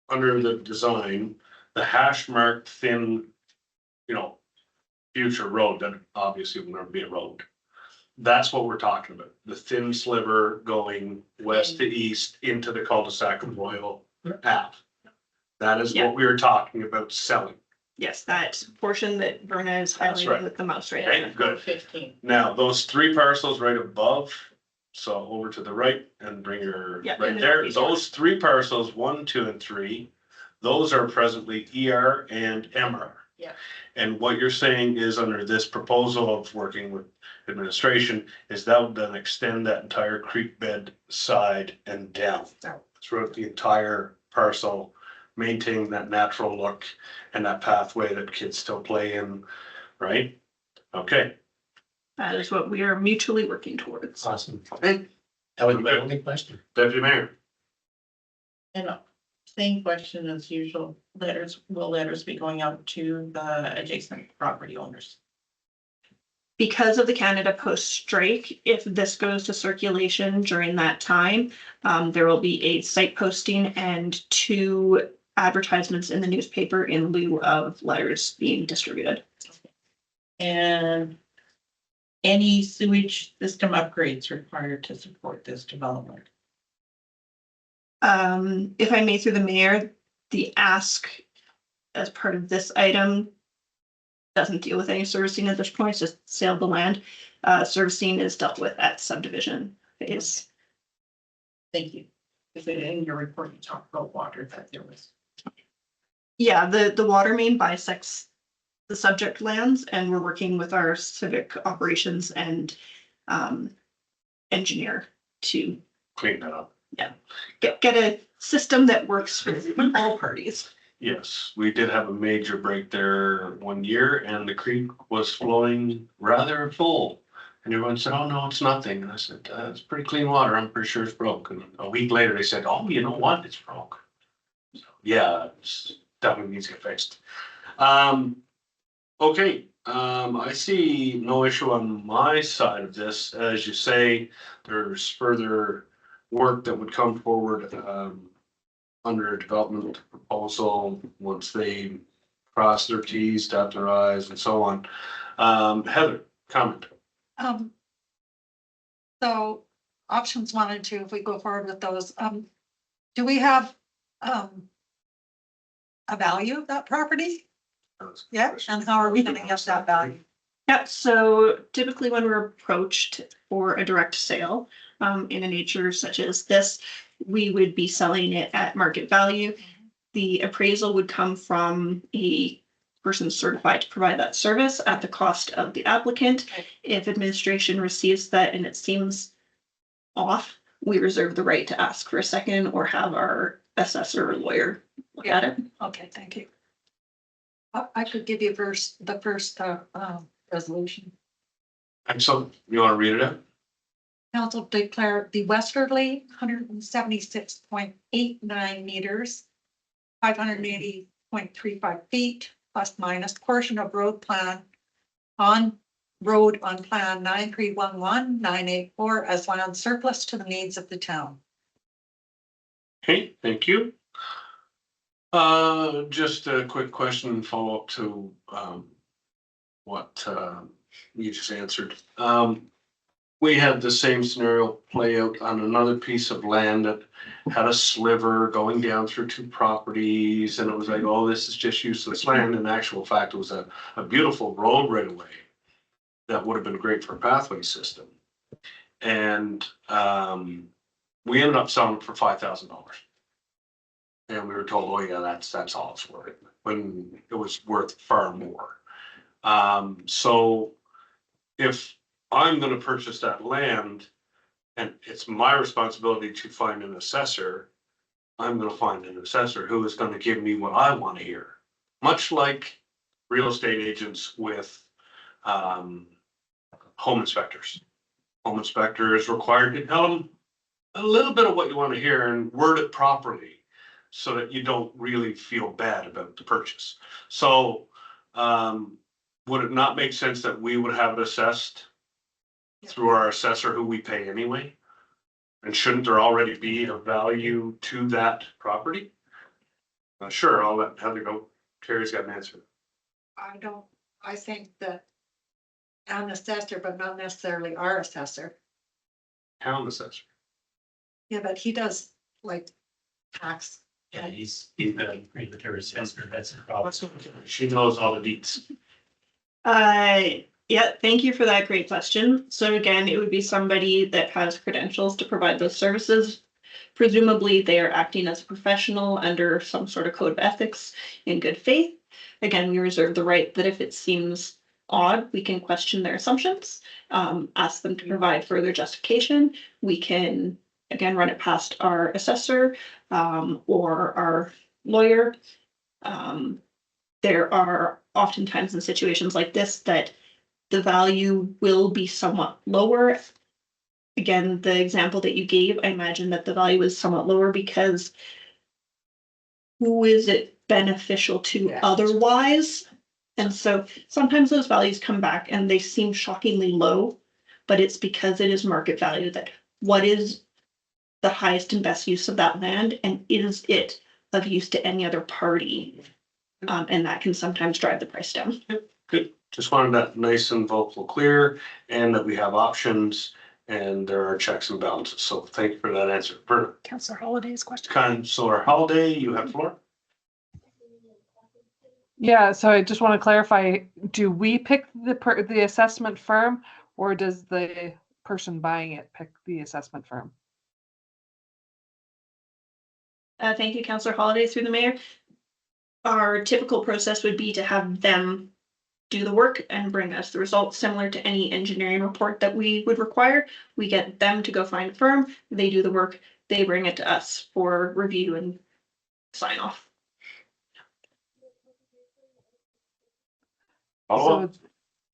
under the design, the hash marked thin, future road, that obviously will never be a road. That's what we're talking about, the thin sliver going west to east into the cul-de-sac of Royal Ave. That is Yeah. what we were talking about selling. Yes, that portion that Verna is That's right. highlighting with the mouse right Okay, now. good. 15. Now, those three parcels right above, so over to the right and bring her Yeah, right in the there, northeast those three parcels, 1, 2, and 3. Those are presently ER and MR. Yeah. And what you're saying is under this proposal of working with administration, is that would then extend that entire creek bed side and down. Throughout the entire parcel, maintaining that natural look and that pathway that kids still play in, right? Okay. That is what we are mutually working towards. Awesome. Hey, That was my only question. Deputy Mayor. And same question as usual, will letters be going out to the adjacent property owners? Because of the Canada Post strike, if this goes to circulation during that time, there will be a site posting and 2 advertisements in the newspaper in lieu of letters being distributed. And any sewage system upgrades required to support this development? If I may through the mayor, the ask as part of this item doesn't deal with any servicing at this point, it's just sale of the land. Servicing is dealt with at subdivision phase. Thank you. Because in your report, you talked about water, that there was. Yeah, the water main bisects the subject lands, and we're working with our civic operations and engineer to Clean that up. get a system that works for all parties. Yes, we did have a major break there one year and the creek was flowing rather full. And everyone said, oh, no, it's nothing. And I said, it's pretty clean water. I'm pretty sure it's broke. And a week later, they said, oh, you know what? It's broke. So, yeah, it's definitely needs to get fixed. Okay, I see no issue on my side of this. As you say, there's further work that would come forward, under a development proposal, once they cross their Ts, dot their Is, and so on. Heather, comment. So options 1 and 2, if we go forward with those, do we have a value of that property? Yeah, and how are we gonna get that value? Yeah, so typically when we're approached for a direct sale, in a nature such as this, we would be selling it at market value. The appraisal would come from a person certified to provide that service at the cost of the applicant. If administration receives that and it seems off, we reserve the right to ask for a second or have our assessor or lawyer look at it. Okay, thank you. I could give you the first resolution. And so, you wanna read it out? Council declare the westerly 176.89 meters, 580.35 feet, plus minus portion of road plan on plan 9311984 as land surplus to the needs of the town. Okay, thank you. Just a quick question, follow up to, what, you just answered. We had the same scenario play out on another piece of land that had a sliver going down through 2 properties, and it was like, oh, this is just useless land. In actual fact, it was a beautiful road right away that would have been great for a pathway system. And we ended up selling it for $5,000. And we were told, oh yeah, that's all it's worth, when it was worth far more. So if I'm gonna purchase that land and it's my responsibility to find an assessor, I'm gonna find an assessor who is gonna give me what I wanna hear. Much like real estate agents with home inspectors. Home inspector is required to tell them a little bit of what you wanna hear and word it properly, so that you don't really feel bad about the purchase. So, would it not make sense that we would have it assessed through our assessor who we pay anyway? And shouldn't there already be a value to that property? Sure, I'll let Heather go. Terry's got an answer. I think that an assessor, but not necessarily our assessor. Town assessor. Yeah, but he does like tax. Yeah, he's the regulatory assessor, that's the problem. She knows all the deets. Yeah, thank you for that great question. So again, it would be somebody that has credentials to provide those services. Presumably, they are acting as a professional under some sort of code of ethics in good faith. Again, we reserve the right that if it seems odd, we can question their assumptions, ask them to provide further justification. We can, again, run it past our assessor or our lawyer. There are oftentimes in situations like this that the value will be somewhat lower. Again, the example that you gave, I imagine that the value is somewhat lower because who is it beneficial to otherwise? And so sometimes those values come back and they seem shockingly low, but it's because it is market value that what is the highest and best use of that land, and is it of use to any other party? And that can sometimes drive the price down. Good. Just wanted that nice and vocal clear, and that we have options and there are checks and balances. So thank you for that answer. Verna. Councillor Holiday's question. Councillor Holiday, you have the floor. Yeah, so I just want to clarify, do we pick the assessment firm, or does the person buying it pick the assessment firm? Thank you, Councillor Holiday, through the mayor. Our typical process would be to have them do the work and bring us the results, similar to any engineering report that we would require. We get them to go find a firm, they do the work, they bring it to us for review and sign off. So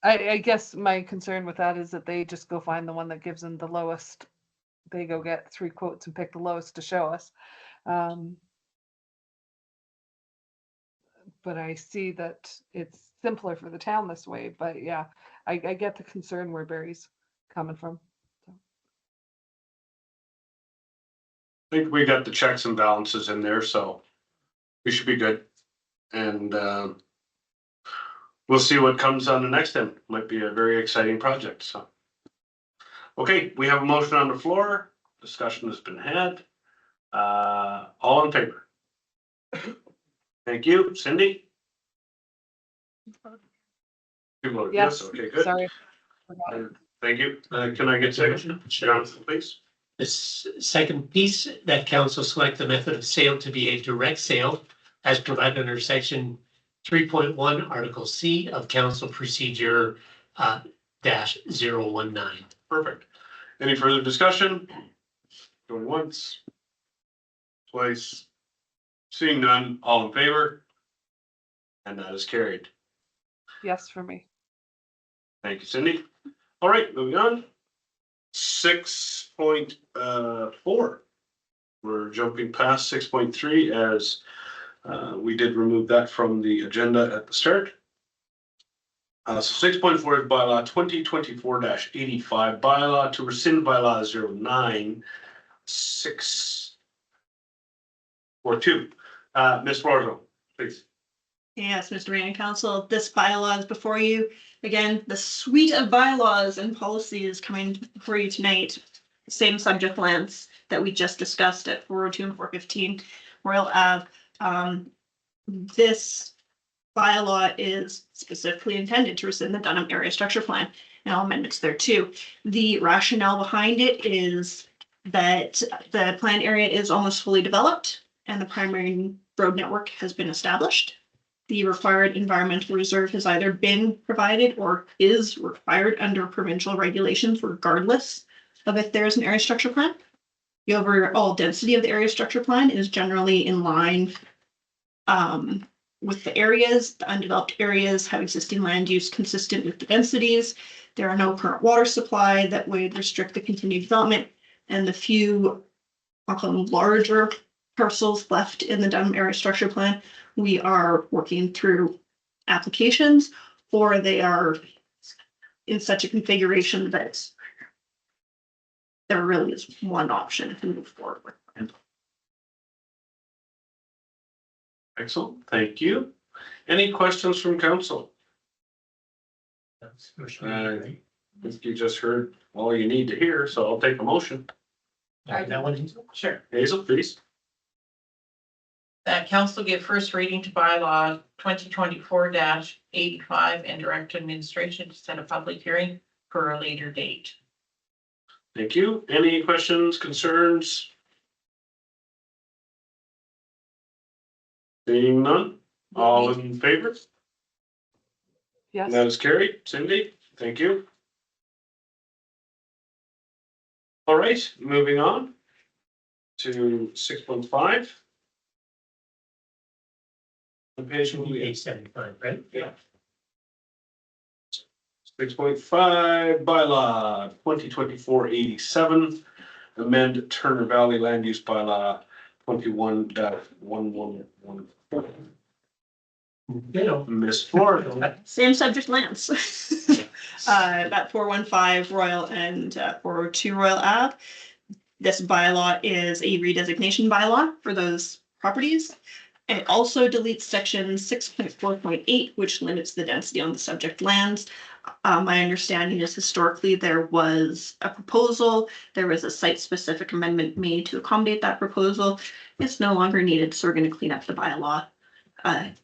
I guess my concern with that is that they just go find the one that gives them the lowest. They go get 3 quotes and pick the lowest to show us. But I see that it's simpler for the town this way, but yeah, I get the concern where Barry's coming from. I think we got the checks and balances in there, so we should be good. And we'll see what comes on the next end. Might be a very exciting project, so. Okay, we have a motion on the floor. Discussion has been had. All in favor? Thank you. Cindy? You voted yes. Okay, good. Sorry. Thank you. Can I get second? Jonathan, please. This second piece, that council select the method of sale to be a direct sale as provided under section 3.1 Article C of Council Procedure -019. Perfect. Any further discussion? Going once. Twice. Seeing none, all in favor? And that is carried. Yes, for me. Thank you, Cindy. All right, moving on. 6.4. We're jumping past 6.3 as we did remove that from the agenda at the start. So 6.4 is bylaw 2024-85, bylaw to rescind bylaw 09642. Ms. Rorzo, please. Yes, Mr. Mayor and Council, this bylaw is before you. Again, the suite of bylaws and policies coming before you tonight. Same subject lands that we just discussed at 402 and 415 Royal Ave. This bylaw is specifically intended to rescind the Dunham Area Structure Plan and all amendments there too. The rationale behind it is that the plan area is almost fully developed and the primary road network has been established. The required environmental reserve has either been provided or is required under provincial regulations, regardless of if there is an area structure plan. The overall density of the area structure plan is generally in line with the areas. The undeveloped areas have existing land use consistent with the densities. There are no current water supply that would restrict the continued development, and the few, I'll call them larger parcels left in the Dunham Area Structure Plan, we are working through applications, or they are in such a configuration that there really is one option to move forward with. Excellent, thank you. Any questions from council? I think you just heard all you need to hear, so I'll take a motion. That one? Sure. Hazel, please. That council give first reading to bylaw 2024-85 and direct administration to set a public hearing for a later date. Thank you. Any questions, concerns? Seeing none, all in favor? Yes. That is carried. Cindy, thank you. All right, moving on to 6.5. Page will be Page 75, right? Yeah. 6.5 bylaw 2024-87, amend Turner Valley Land Use Bylaw 21-1114. You know, Miss Florida. Same subject lands. That 415 Royal and 402 Royal Ave. This bylaw is a redesignation bylaw for those properties. It also deletes section 6.4.8, which limits the density on the subject lands. My understanding is historically there was a proposal, there was a site-specific amendment made to accommodate that proposal. It's no longer needed, so we're going to clean up the bylaw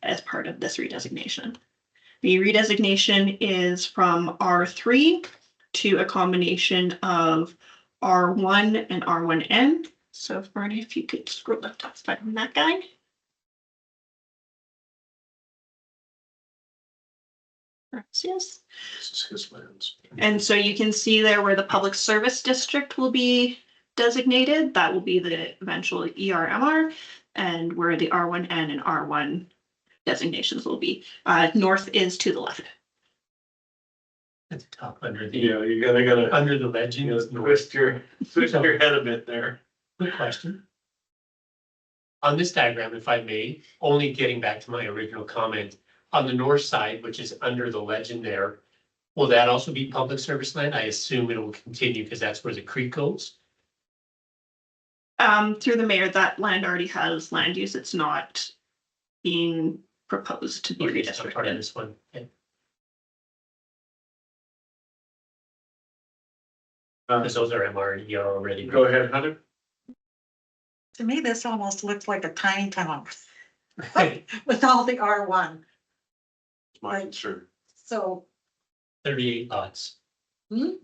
as part of this redesignation. The redesignation is from R3 to a combination of R1 and R1N. So Bernie, if you could scroll up to find that guy. Yes. This is his lands. And so you can see there where the public service district will be designated, that will be the eventual ERMR, and where the R1N and R1 designations will be. North is to the left. at the top under the, Yeah, you gotta, under the legend is north. twist your head a bit there. Good question. On this diagram, if I may, only getting back to my original comment, on the north side, which is under the legend there, will that also be public service land? I assume it will continue because that's where the creek goes. Through the mayor, that land already has land use. It's not being proposed to be Okay, it's not part of redistricted. this one. Okay. Because those are MR and ER already. Go ahead, Hunter. To me, this almost looks like a tiny town with all the R1. My concern. So, 38 lots,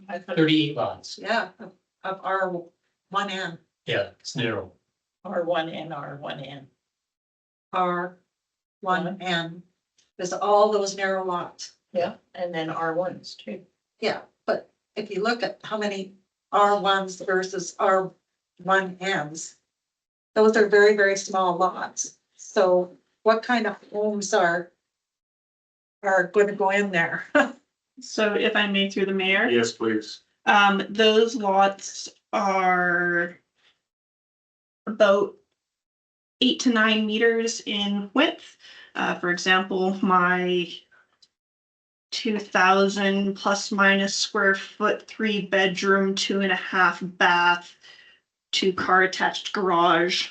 I thought 38 lots. yeah, of R1N, Yeah, it's narrow. R1 and R1N. R1N. There's all those narrow lots. Yeah, and then R1s too. Yeah, but if you look at how many R1s versus R1Ns, those are very, very small lots. So what kind of homes are going to go in there? So if I may through the mayor. Yes, please. Those lots are about 8 to 9 meters in width. For example, my 2,000 plus minus square foot, 3-bedroom, 2.5 bath, 2-car attached garage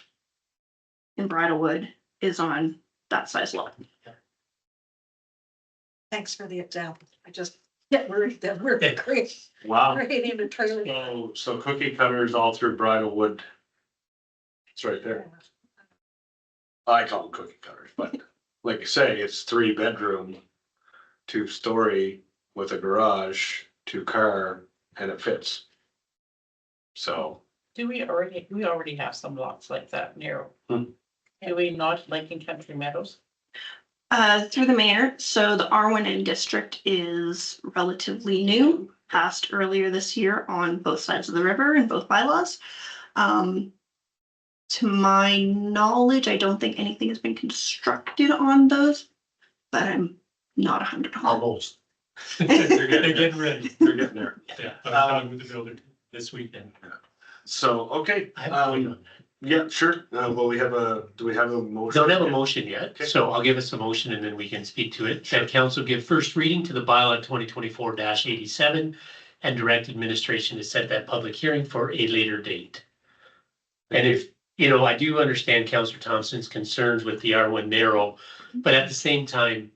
in Bridlewood is on that size lot. Thanks for the example. I just get worried that we're Wow. creating a trailer. So cookie cutters all through Bridlewood. It's right there. I call them cookie cutters, but like you say, it's 3-bedroom, 2-story with a garage, 2-car, and it fits. So, Do we already have some lots like that narrow? Hmm. Do we not, like in Country Meadows? Through the mayor, so the R1N district is relatively new, passed earlier this year on both sides of the river in both bylaws. To my knowledge, I don't think anything has been constructed on those, but I'm not 100%. Almost. They're They're getting ready. they're getting there. Yeah, I was talking with the builder this weekend. So, okay, I have a point on that. yeah, sure. Well, do we have a motion? Don't have a motion yet, Okay. so I'll give us a motion and then we can speak to it. That council give first reading to the bylaw 2024-87 and direct administration to set that public hearing for a later date. And if, I do understand Councillor Thompson's concerns with the R1 narrow, but at the same time,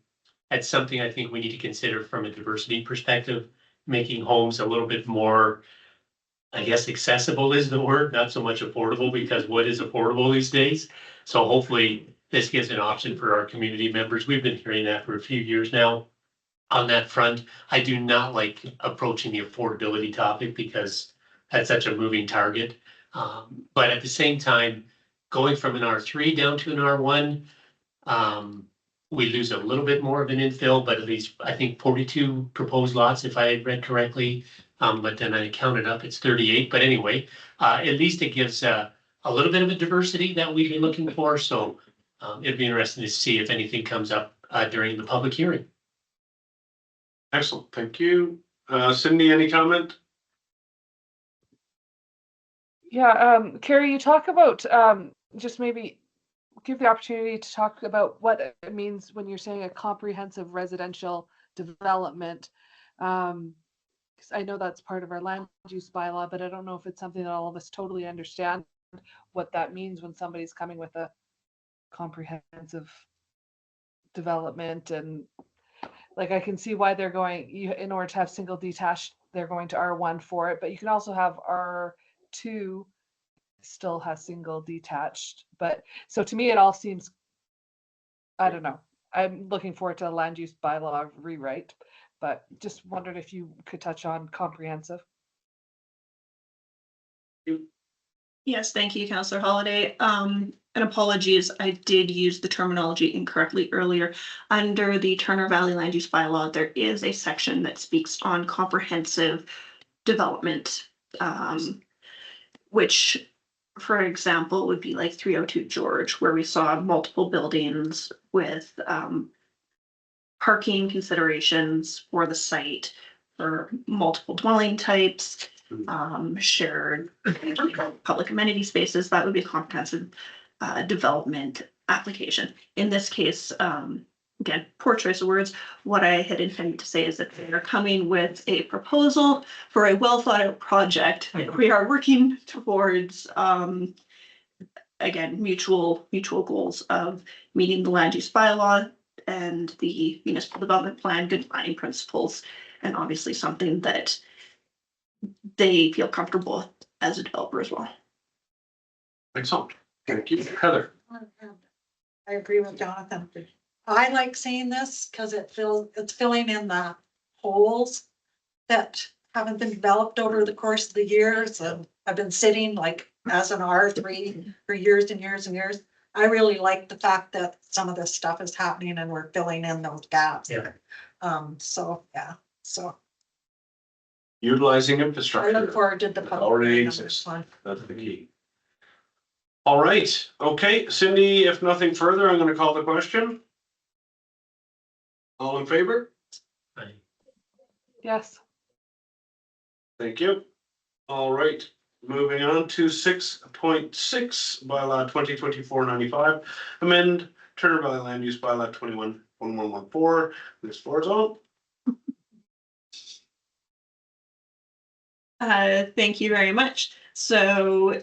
that's something I think we need to consider from a diversity perspective, making homes a little bit more, I guess, accessible is the word, not so much affordable, because what is affordable these days? So hopefully this gives an option for our community members. We've been hearing that for a few years now. On that front, I do not like approaching the affordability topic because that's such a moving target. But at the same time, going from an R3 down to an R1, we lose a little bit more of an infill, but at least I think 42 proposed lots, if I read correctly. But then I counted up, it's 38. But anyway, at least it gives a little bit of a diversity that we've been looking for. So it'd be interesting to see if anything comes up during the public hearing. Excellent, thank you. Cindy, any comment? Yeah, Carrie, you talk about, just maybe give the opportunity to talk about what it means when you're saying a comprehensive residential development. 'Cause I know that's part of our land use bylaw, but I don't know if it's something that all of us totally understand what that means when somebody's coming with a comprehensive development. And like, I can see why they're going, in order to have single detached, they're going to R1 for it, but you can also have R2 still has single detached. But so to me, it all seems, I don't know. I'm looking forward to a land use bylaw rewrite, but just wondered if you could touch on comprehensive. Yes, thank you, Councillor Holiday. And apologies, I did use the terminology incorrectly earlier. Under the Turner Valley Land Use Bylaw, there is a section that speaks on comprehensive development, which, for example, would be like 302 George, where we saw multiple buildings with parking considerations for the site for multiple dwelling types, shared public amenity spaces. That would be a comprehensive development application. In this case, again, poor choice of words. What I had intended to say is that they are coming with a proposal for a well thought out project. We are working towards, again, mutual goals of meeting the land use bylaw and the municipal development plan, good planning principles, and obviously something that they feel comfortable with as a developer as well. Excellent, thank you. Heather? I agree with Jonathan. I like seeing this because it's filling in the holes that haven't been developed over the course of the years. And I've been sitting like as an R3 for years and years and years. I really like the fact that some of this stuff is happening and we're filling in those gaps. Yeah. So, yeah, so Utilizing I infrastructure. look forward to the public. Already hearing on this exists. one. That's the key. All right, okay, Cindy, if nothing further, I'm gonna call the question. All in favor? Yes. Thank you. All right, moving on to 6.6 bylaw 2024-95, amend Turner Valley Land Use Bylaw 21-1114. This floor is on. Thank you very much. So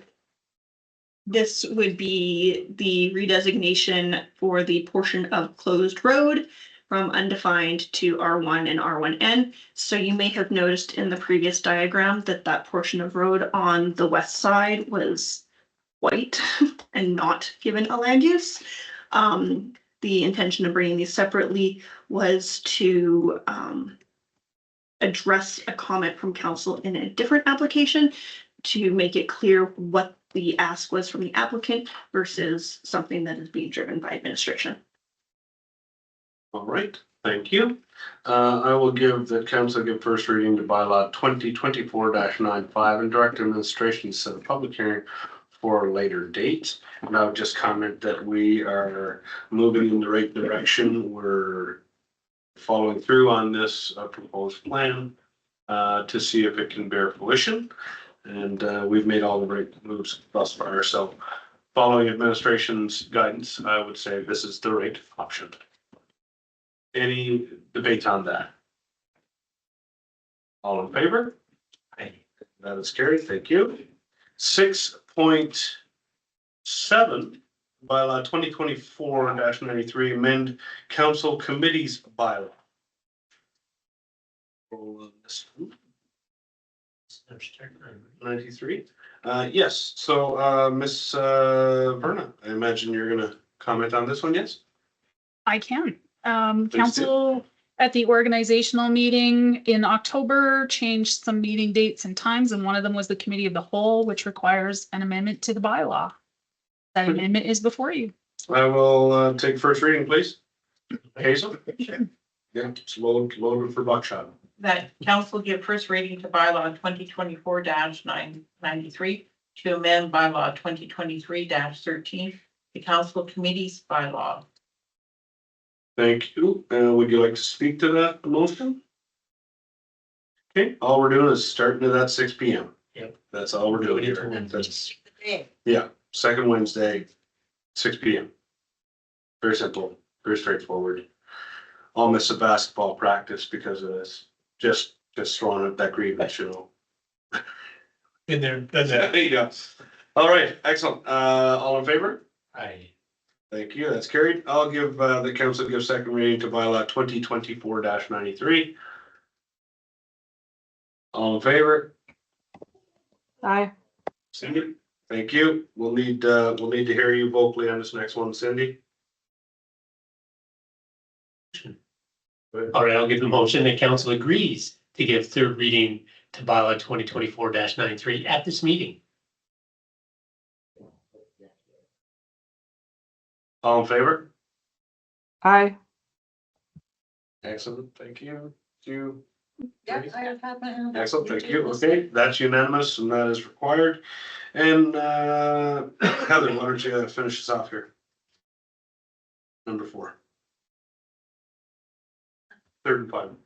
this would be the redesignation for the portion of closed road from undefined to R1 and R1N. So you may have noticed in the previous diagram that that portion of road on the west side was white and not given a land use. The intention of bringing these separately was to address a comment from council in a different application to make it clear what the ask was from the applicant versus something that is being driven by administration. All right, thank you. I will give the council give first reading to bylaw 2024-95 and direct administration to set a public hearing for a later date. And I would just comment that we are moving in the right direction. We're following through on this proposed plan to see if it can bear fruition. And we've made all the right moves thus far. So following administration's guidance, I would say this is the right option. Any debate on that? All in favor? Aye. That is carried, thank you. 6.7, bylaw 2024-93, amend council committees bylaw. Roll on this one. 93. Yes, so Miss Verna, I imagine you're gonna comment on this one, yes? I can. Please do. Council at the organizational meeting in October changed some meeting dates and times, and one of them was the committee of the whole, which requires an amendment to the bylaw. That amendment is before you. I will take first reading, please. Hazel? Yeah, it's loaded for buckshot. That council give first reading to bylaw 2024-993 to amend bylaw 2023-13, the council committees bylaw. Thank you. Would you like to speak to that motion? Okay, all we're doing is starting at that 6 p.m. Yep. That's all we're doing Into here. Wednesday. That's, Hey, yeah, second Wednesday, 6 p.m. Very simple, very straightforward. I'll miss a basketball practice because of this. Just throwing up that grievance, you know. In there, done that. There you go. All right, excellent. All in favor? I, Thank you. That's carried. I'll give, the council give second reading to bylaw 2024-93. All in favor? Aye. Cindy? Thank you. We'll need to hear you vocally on this next one, Cindy. all right, I'll give the motion that council agrees to give third reading to bylaw 2024-93 at this meeting. All in favor? Aye. Excellent. Thank you. You. yeah, I have had my hand up. Excellent, thank you. Okay, that's unanimous and that is required. And Heather, why don't you finish us off here? Number 4. Third and final.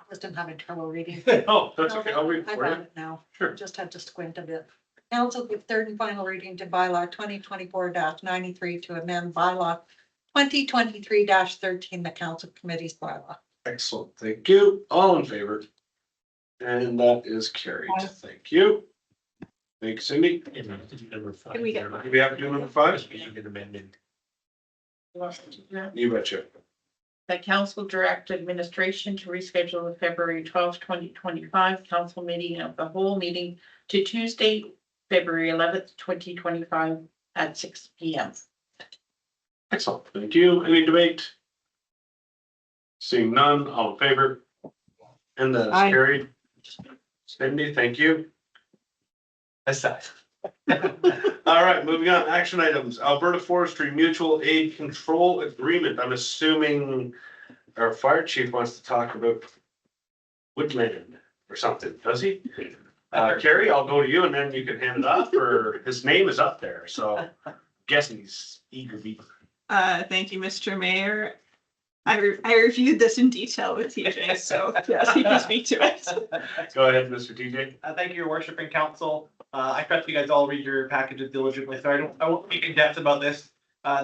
Just am having trouble reading. Oh, that's okay. I'll read it I for got you. it now. Sure. Just had to squint a bit. Council give third and final reading to bylaw 2024-93 to amend bylaw 2023-13, the council committee's bylaw. Excellent, thank you. All in favor? And that is carried. Aye. Thank you. Thanks, Cindy. And we have to do number 5. Can we get- Do we have to do number 5? An amendment. You betcha. The council direct administration to reschedule the February 12th, 2025 council meeting of the whole meeting to Tuesday, February 11th, 2025 at 6 p.m. Excellent, thank you. Any debate? Seeing none, all in favor? And that is Aye. carried. Cindy, thank you. That's that. All right, moving on, action items, Alberta Forestry Mutual Aid Control Agreement. I'm assuming our fire chief wants to talk about woodland or something, does he? Carrie, I'll go to you and then you can hand it off, or his name is up there, so guessing he's eager beaver. Thank you, Mr. Mayor. I reviewed this in detail with TJ, so yes, he can speak to it. Go ahead, Mr. TJ. Thank you, your worship and council. I trust you guys all read your packages diligently, so I won't speak in depth about this.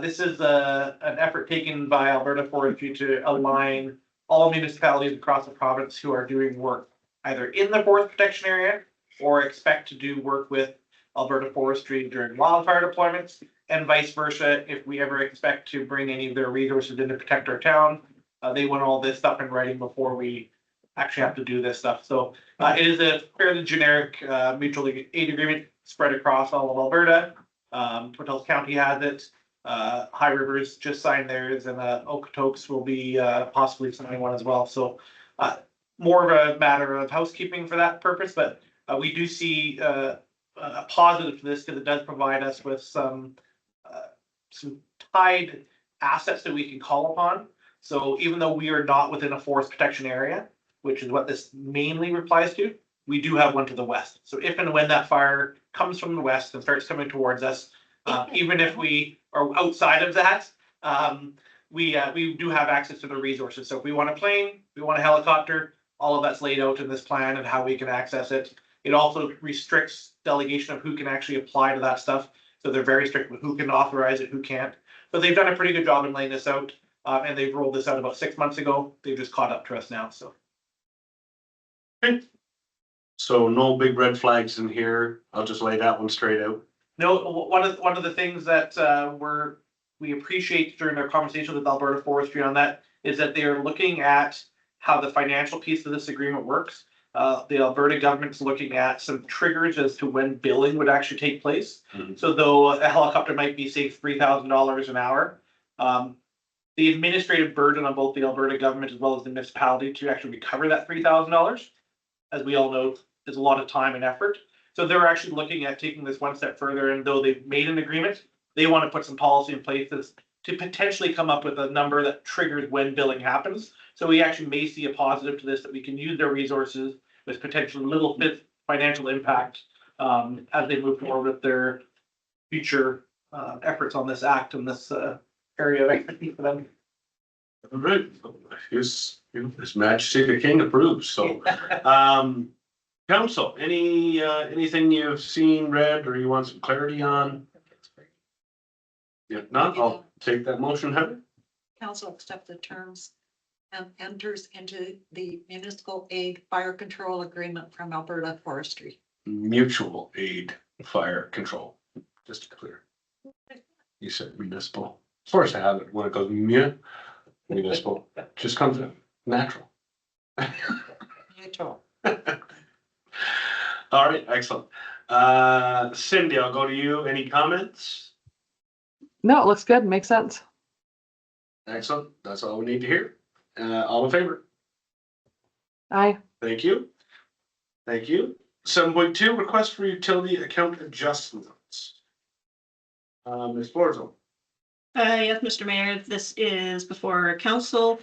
This is an effort taken by Alberta Forestry to align all municipalities across the province who are doing work either in the forest protection area or expect to do work with Alberta Forestry during wildfire deployments, and vice versa. If we ever expect to bring any of their resources in to protect our town, they want all this stuff in writing before we actually have to do this stuff. So it is a fairly generic mutual aid agreement spread across all of Alberta. Portalis County has it. High Rivers just signed theirs, and Okotoks will be possibly signing one as well. So more of a matter of housekeeping for that purpose, but we do see a positive to this because it does provide us with some tied assets that we can call upon. So even though we are not within a forest protection area, which is what this mainly applies to, we do have one to the west. So if and when that fire comes from the west and starts coming towards us, even if we are outside of that, we do have access to the resources. So if we want a plane, we want a helicopter, all of that's laid out in this plan and how we can access it. It also restricts delegation of who can actually apply to that stuff. So they're very strict with who can authorize it, who can't. But they've done a pretty good job in laying this out. And they've rolled this out about 6 months ago. They've just caught up to us now, so. So no big red flags in here. I'll just lay that one straight out. No, one of the things that we appreciate during our conversation with Alberta Forestry on that is that they are looking at how the financial piece of this agreement works. The Alberta government's looking at some triggers as to when billing would actually take place. Mhm. So though a helicopter might be, say, $3,000 an hour, the administrative burden on both the Alberta government as well as the municipality to actually recover that $3,000, as we all know, is a lot of time and effort. So they're actually looking at taking this one step further, and though they've made an agreement, they want to put some policy in place to potentially come up with a number that triggers when billing happens. So we actually may see a positive to this, that we can use their resources with potentially little bit financial impact as they move forward with their future efforts on this act and this area of expertise for them. All right, His Majesty the King approves, so, council, anything you've seen, read, or you want some clarity on? If not, I'll take that motion, Heather. Council accept the terms and enters into the municipal aid fire control agreement from Alberta Forestry. Mutual aid fire control, just to be clear. You said municipal. Of course I have it when it goes municipal, just comes out natural. Mutual. All right, excellent. Cindy, I'll go to you. Any comments? No, it looks good. Makes sense. Excellent. That's all we need to hear. All in favor? Aye. Thank you. Thank you. 7.2, request for utility account adjustments. Ms. Florzo. Yes, Mr. Mayor, this is before council.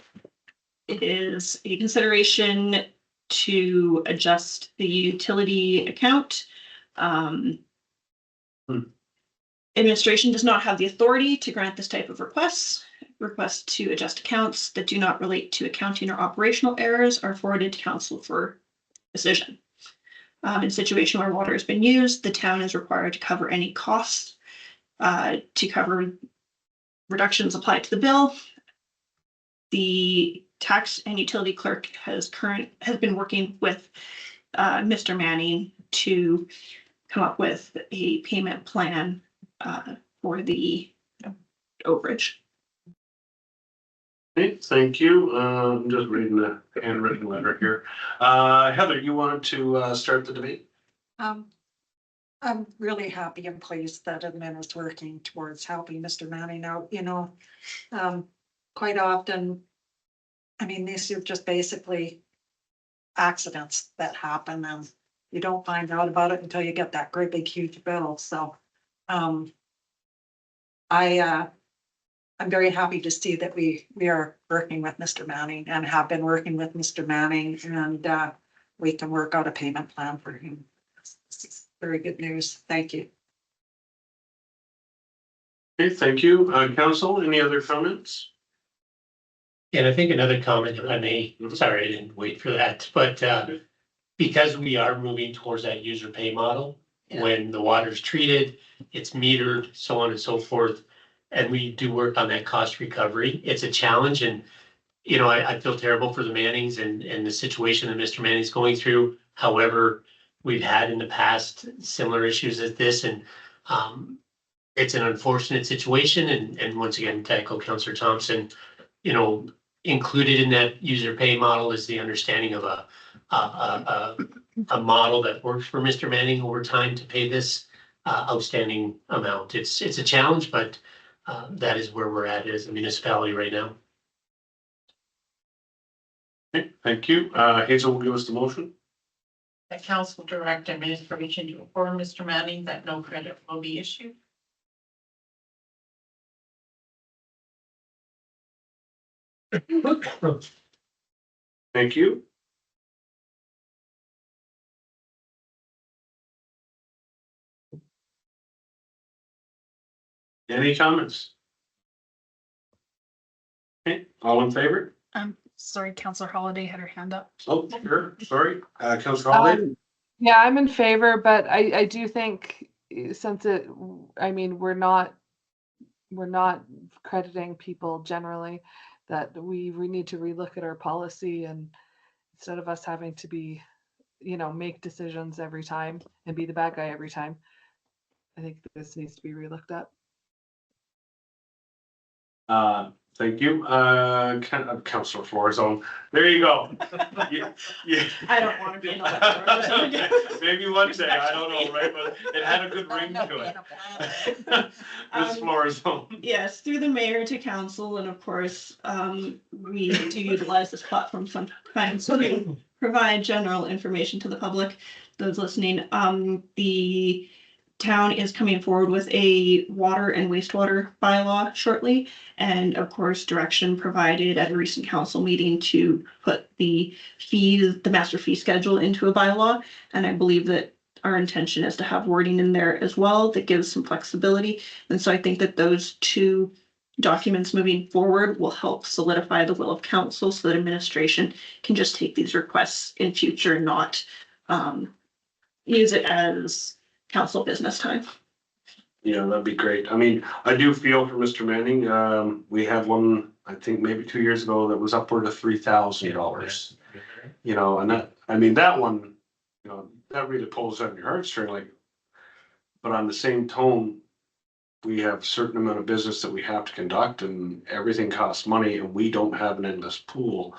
It is a consideration to adjust the utility account. Administration does not have the authority to grant this type of requests. Requests to adjust accounts that do not relate to accounting or operational errors are forwarded to council for decision. In a situation where water has been used, the town is required to cover any costs to cover reductions applied to the bill. The tax and utility clerk has been working with Mr. Manning to come up with a payment plan for the overage. Okay, thank you. I'm just reading the handwritten letter here. Heather, you wanted to start the debate? I'm really happy and pleased that admin is working towards helping Mr. Manning out, quite often. I mean, these are just basically accidents that happen and you don't find out about it until you get that great big huge bill, so. I'm very happy to see that we are working with Mr. Manning and have been working with Mr. Manning and we can work out a payment plan for him. This is very good news. Thank you. Okay, thank you. Council, any other comments? And I think another comment, if I may, sorry, I didn't wait for that, but because we are moving towards that user pay model, when the water's treated, it's metered, so on and so forth. And we do work on that cost recovery. It's a challenge and, I feel terrible for the Mannings and the situation that Mr. Manning's going through. However, we've had in the past similar issues as this and it's an unfortunate situation. And once again, to echo Councillor Thompson, included in that user pay model is the understanding of a model that works for Mr. Manning over time to pay this outstanding amount. It's a challenge, but that is where we're at as a municipality right now. Okay, thank you. Hazel will give us the motion. That council direct administration to inform Mr. Manning that no credit will be issued. Thank you. Any comments? Okay, all in favor? Sorry, Councillor Holiday had her hand up. Oh, sure, sorry. Councillor Holiday? Yeah, I'm in favor, but I do think since we're not crediting people generally, that we need to relook at our policy and instead of us having to be, make decisions every time and be the bad guy every time, I think this needs to be relooked at. Thank you. Councillor Florzone. There you go. Yeah. I don't want to be in a Maybe one day, I don't know, right? But it had a good ring to it. Ms. Florzone. Yes, through the mayor to council, and of course, we do utilize this platform sometimes to provide general information to the public, those listening. The town is coming forward with a water and wastewater bylaw shortly. And of course, direction provided at a recent council meeting to put the master fee schedule into a bylaw. And I believe that our intention is to have wording in there as well that gives some flexibility. And so I think that those two documents moving forward will help solidify the will of council so that administration can just take these requests in future, not use it as council business time. Yeah, that'd be great. I mean, I do feel for Mr. Manning. We had one, I think maybe 2 years ago, that was upward of $3,000. You know, and that, I mean, that one, you know, that really pulls on your heartstring, like. But on the same tone, we have a certain amount of business that we have to conduct, and everything costs money, and we don't have an endless pool.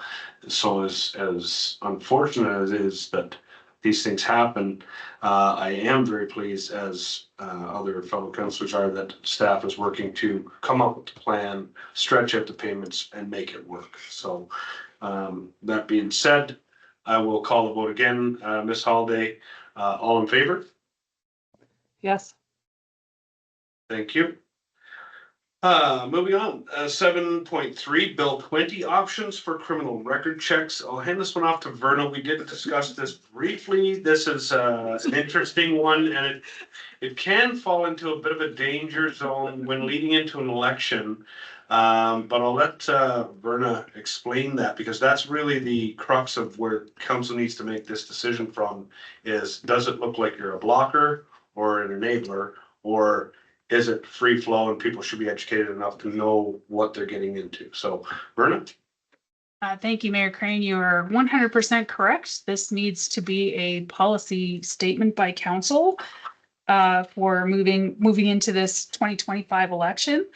So as unfortunate as it is that these things happen, I am very pleased, as other fellow councillors are, that staff is working to come up with a plan, stretch out the payments, and make it work. So that being said, I will call the vote again. Ms. Holiday, all in favor? Yes. Thank you. Moving on, 7.3, Bill 20, options for criminal record checks. I'll hand this one off to Verna. We did discuss this briefly. This is an interesting one, and it can fall into a bit of a danger zone when leading into an election. But I'll let Verna explain that, because that's really the crux of where council needs to make this decision from, is does it look like you're a blocker or an enabler, or is it free flow and people should be educated enough to know what they're getting into? So, Verna? Thank you, Mayor Crane. You are 100% correct. This needs to be a policy statement by council for moving into this 2025 election.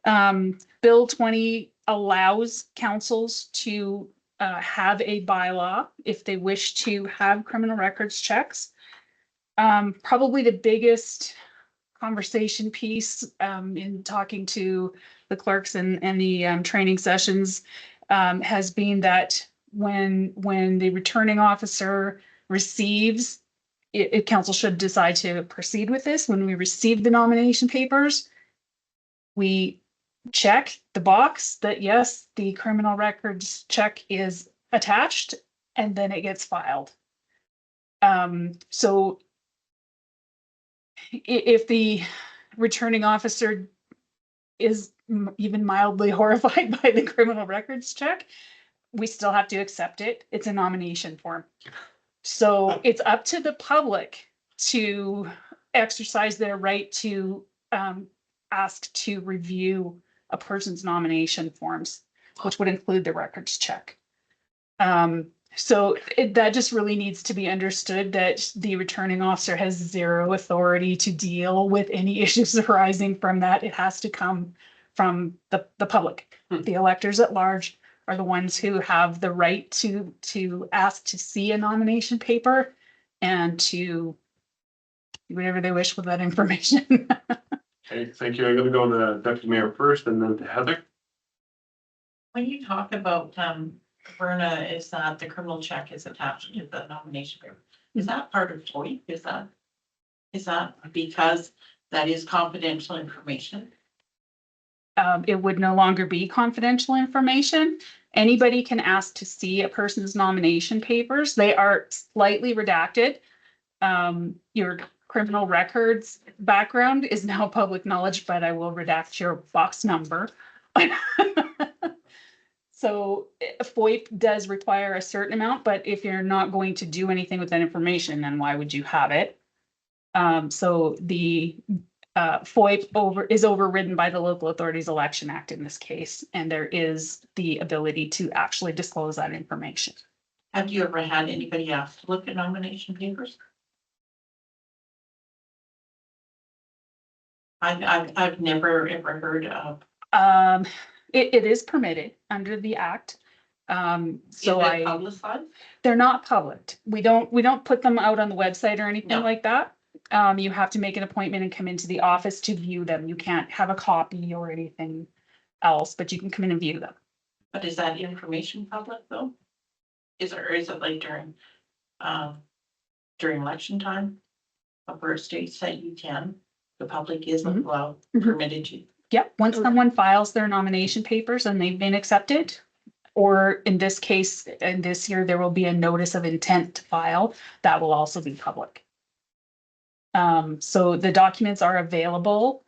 Bill 20 allows councils to have a bylaw if they wish to have criminal records checks. Probably the biggest conversation piece in talking to the clerks and the training sessions has been that when the returning officer receives, council should decide to proceed with this. When we receive the nomination papers, we check the box that yes, the criminal records check is attached, and then it gets filed. So if the returning officer is even mildly horrified by the criminal records check, we still have to accept it. It's a nomination form. So it's up to the public to exercise their right to ask to review a person's nomination forms, which would include the records check. So that just really needs to be understood, that the returning officer has zero authority to deal with any issues arising from that. It has to come from the public. The electors at large are the ones who have the right to ask to see a nomination paper and to do whatever they wish with that information. Okay, thank you. I'm gonna go to Deputy Mayor first and then to Heather. When you talk about, Verna, is that the criminal check is attached to the nomination paper? Is that part of FOIP? Is that because that is confidential information? It would no longer be confidential information. Anybody can ask to see a person's nomination papers. They are slightly redacted. Your criminal records background is now public knowledge, but I will redact your box number. So FOIP does require a certain amount, but if you're not going to do anything with that information, then why would you have it? So the FOIP is overridden by the Local Authorities Election Act in this case, and there is the ability to actually disclose that information. Have you ever had anybody ask to look at nomination papers? I've never ever heard of. It is permitted under the act. So Is it publicized? They're not public. We don't put them out on the website or anything No. like that. You have to make an appointment and come into the office to view them. You can't have a copy or anything else, but you can come in and view them. But is that information public though? Is it like during election time? For states that you can, the public is allowed, permitted to. Yep, once someone files their nomination papers and they've been accepted, or in this case, in this year, there will be a notice of intent to file, that will also be public. So the documents are available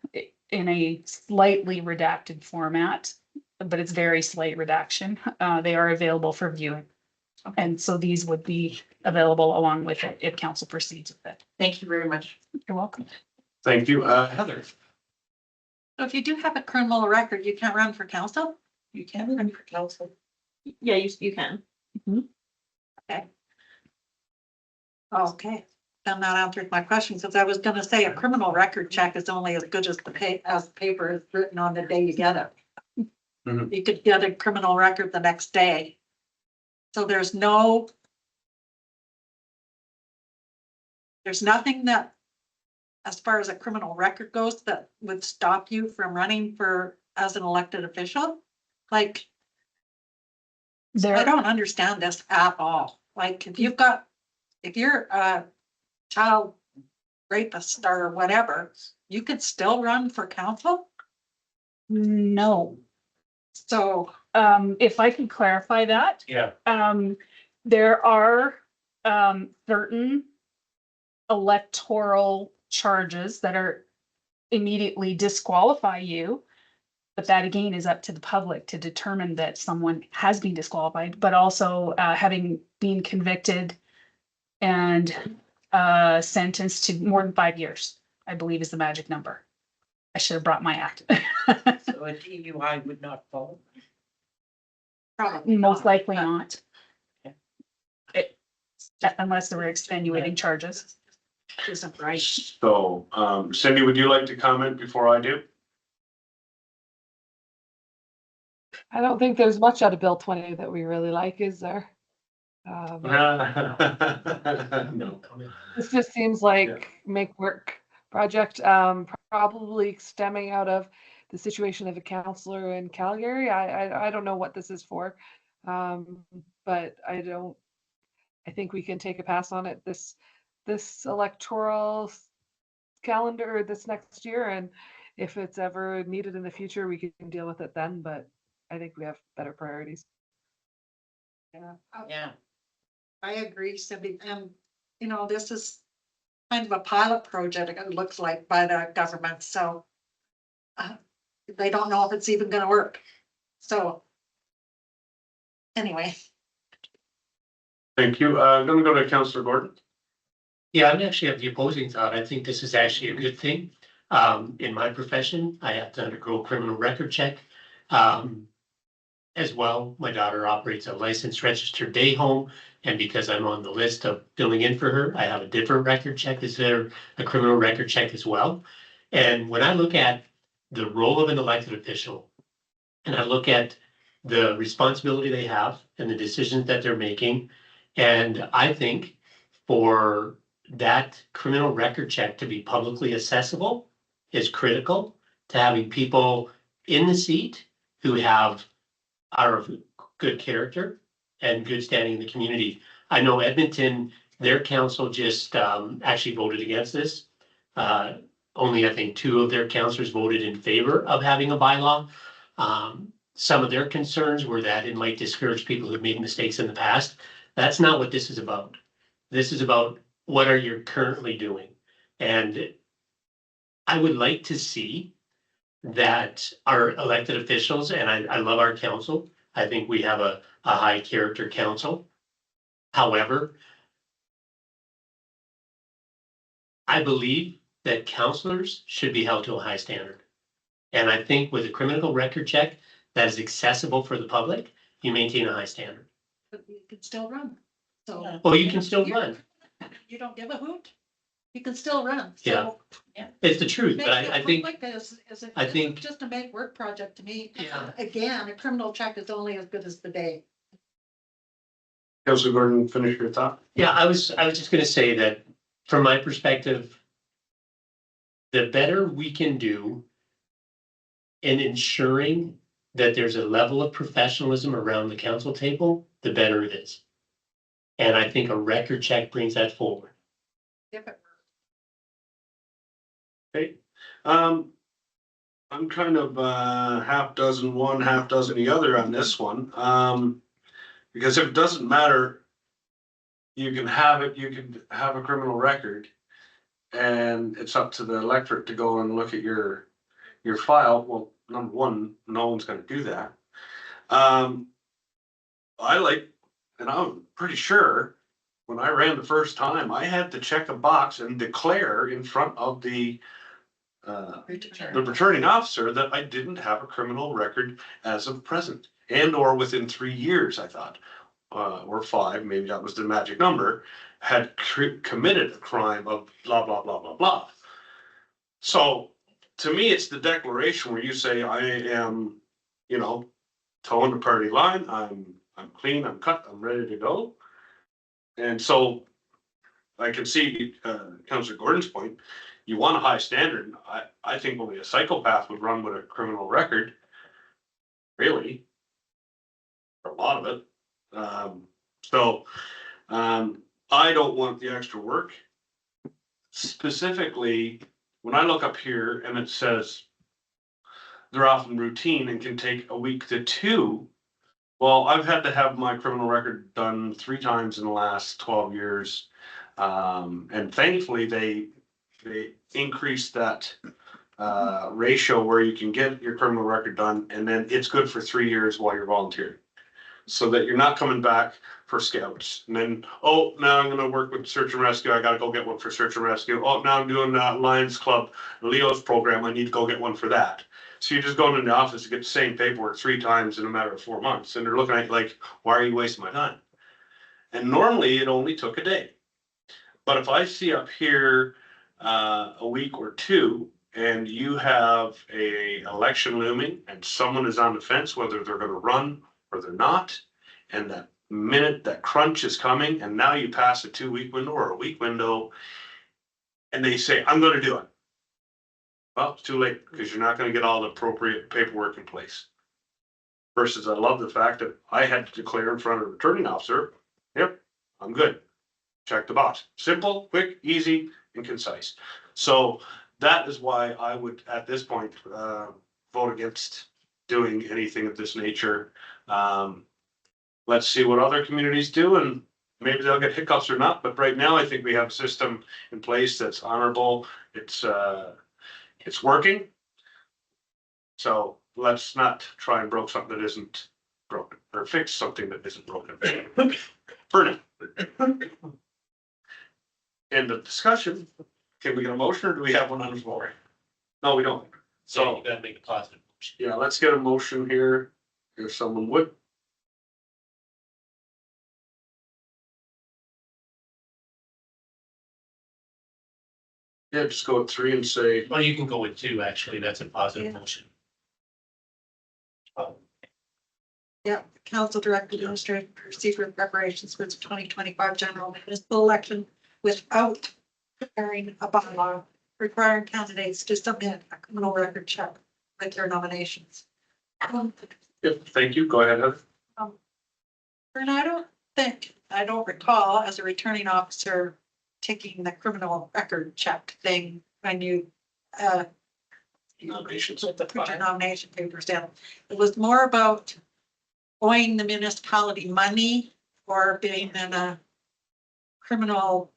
in a slightly redacted format, but it's very slight redaction. They are available for viewing. And so these would be available along with it if council proceeds with it. Thank you very much. You're welcome. Thank you. Heather? So if you do have a criminal record, you can't run for council? You can run for council. Yeah, you can. Okay, then that answers my question, because I was gonna say a criminal record check is only as good as the paper is written on the day you get it. Mhm. You could get a criminal record the next day. So there's nothing that, as far as a criminal record goes, that would stop you from running for, as an elected official? Like, I There, don't understand this at all. Like, if you're a child rapist or whatever, you could still run for council? no. So, If I could clarify that, Yeah. there are, certain electoral charges that are immediately disqualify you. But that again is up to the public to determine that someone has been disqualified, but also, having been convicted and, sentenced to more than 5 years, I believe is the magic number. I should have brought my act. So a DUI would not fall. probably Most not. likely not. Okay. It- Unless there were extenuating charges. Isn't right. So, Cindy, would you like to comment before I do? I don't think there's much out of Bill 20 that we really like, is there? No. comment. This just seems like make work project, probably stemming out of the situation of a counselor in Calgary. I don't know what this is for. But I think we can take a pass on it this electoral calendar this next year. And if it's ever needed in the future, we can deal with it then, but I think we have better priorities. Yeah. Yeah. I agree, Cindy, and, this is kind of a pilot project, it looks like, by the government, so they don't know if it's even gonna work, so anyway. Thank you. I'm gonna go to Councillor Gordon. Yeah, I'm actually of the opposing thought. I think this is actually a good thing. In my profession, I have to undergo a criminal record check. As well, my daughter operates a licensed registered day home, and because I'm on the list of filling in for her, I have a different record check. Is there a criminal record check as well? And when I look at the role of an elected official, and I look at the responsibility they have and the decisions that they're making, and I think for that criminal record check to be publicly accessible is critical to having people in the seat who are of good character and good standing in the community. I know Edmonton, their council just actually voted against this. Only I think 2 of their councillors voted in favor of having a bylaw. Some of their concerns were that it might discourage people who've made mistakes in the past. That's not what this is about. This is about what are you currently doing. And I would like to see that our elected officials, and I love our council. I think we have a high character council. However, I believe that councillors should be held to a high standard. And I think with a criminal record check that is accessible for the public, you maintain a high standard. But you can still run, so. Well, you can still run. You don't give a hoot, you can still run. So Yeah. It's the truth, but making I it think, public is I this is think- just a make work project to me. Yeah. Again, a criminal check is only as good as the day. Councillor Gordon, finish your thought. yeah, I was just gonna say that from my perspective, the better we can do in ensuring that there's a level of professionalism around the council table, the better it is. And I think a record check brings that forward. If it Okay. I'm kind of half dozen one, half dozen the other on this one. Because if it doesn't matter, you can have a criminal record. And it's up to the electorate to go and look at your your file, well, number one, no one's gonna do that. I like, and I'm pretty sure when I ran the first time, I had to check a box and declare in front of the returning officer that I didn't have a criminal record as of present, and or within 3 years, I thought, or 5, maybe that was the magic number, had committed a crime of blah, blah, blah, blah, blah. So to me, it's the declaration where you say, I am, you know, towing the party line, I'm clean, I'm cut, I'm ready to go. And so I can see Councillor Gordon's point. You want a high standard. I think only a psychopath would run with a criminal record. Really. For a lot of it. I don't want the extra work. Specifically, when I look up here and it says they're often routine and can take a week to 2. Well, I've had to have my criminal record done 3 times in the last 12 years. And thankfully they increased that ratio where you can get your criminal record done and then it's good for 3 years while you're volunteering. So that you're not coming back for scouts and then, oh, now I'm gonna work with search and rescue. I gotta go get one for search and rescue. Oh, now I'm doing Lions Club, Leo's program. I need to go get one for that. So you're just going in the office to get the same paperwork 3 times in a matter of 4 months. And they're looking at you like, why are you wasting my time? And normally it only took a day. But if I see up here a week or 2 and you have a election looming and someone is on the fence, whether they're gonna run or they're not, and that minute that crunch is coming and now you pass a 2-week window or a week window and they say, I'm gonna do it. Well, it's too late because you're not gonna get all the appropriate paperwork in place. Versus I love the fact that I had to declare in front of the returning officer, yep, I'm good. Check the box. Simple, quick, easy, and concise. So that is why I would, at this point, vote against doing anything of this nature. Let's see what other communities do and maybe they'll get hiccups or not. But right now, I think we have a system in place that's honorable. It's working. So let's not try and broke something that isn't broken or fix something that isn't broken. For now. End of discussion. Can we get a motion or do we have one on the floor? No, we don't. So you gotta make a positive motion. Yeah, let's get a motion here, if someone would. Yeah, just go with 3 and say, Well, you can go with 2, actually. That's a positive Yeah. motion. Yeah, council directed administrative procedure preparations for the 2025 general municipal election without preparing a bylaw requiring candidates to submit a criminal record check with their nominations. yep, thank you, go ahead, Heather. And I don't recall as a returning officer taking the criminal record check thing when you Nominations. put your nomination papers down. It was more about owing the municipality money or being in a criminal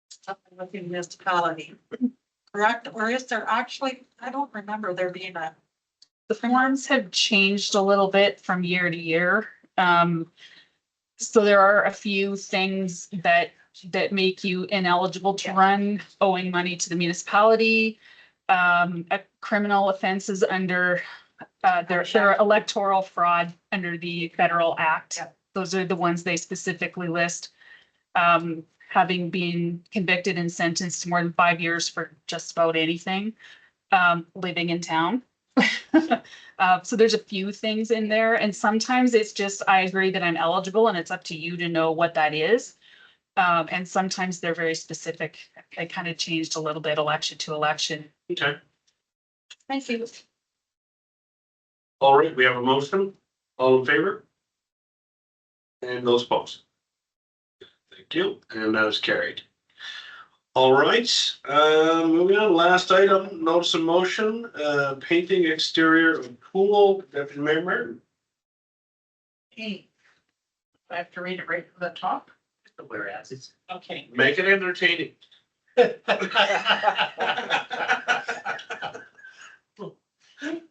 something with the municipality. Correct? Or is there actually, I don't remember there being a. The forms have changed a little bit from year to year. So there are a few things that make you ineligible to run, owing money to the municipality. Criminal offenses under their electoral fraud under the federal act. Yep. Those are the ones they specifically list. Having been convicted and sentenced to more than 5 years for just about anything, living in town. So there's a few things in there, and sometimes it's just, I agree that I'm eligible and it's up to you to know what that is. And sometimes they're very specific. They kind of changed a little bit election to election. Okay, Thank you. all right, we have a motion, all in favor? And those opposed? Thank you, and that is carried. All right, moving on, last item, notice of motion, painting exterior of pool, Deputy Mayor Martin. Hey, I have to read it right from the top. Whereas it's. Okay. Make it entertaining.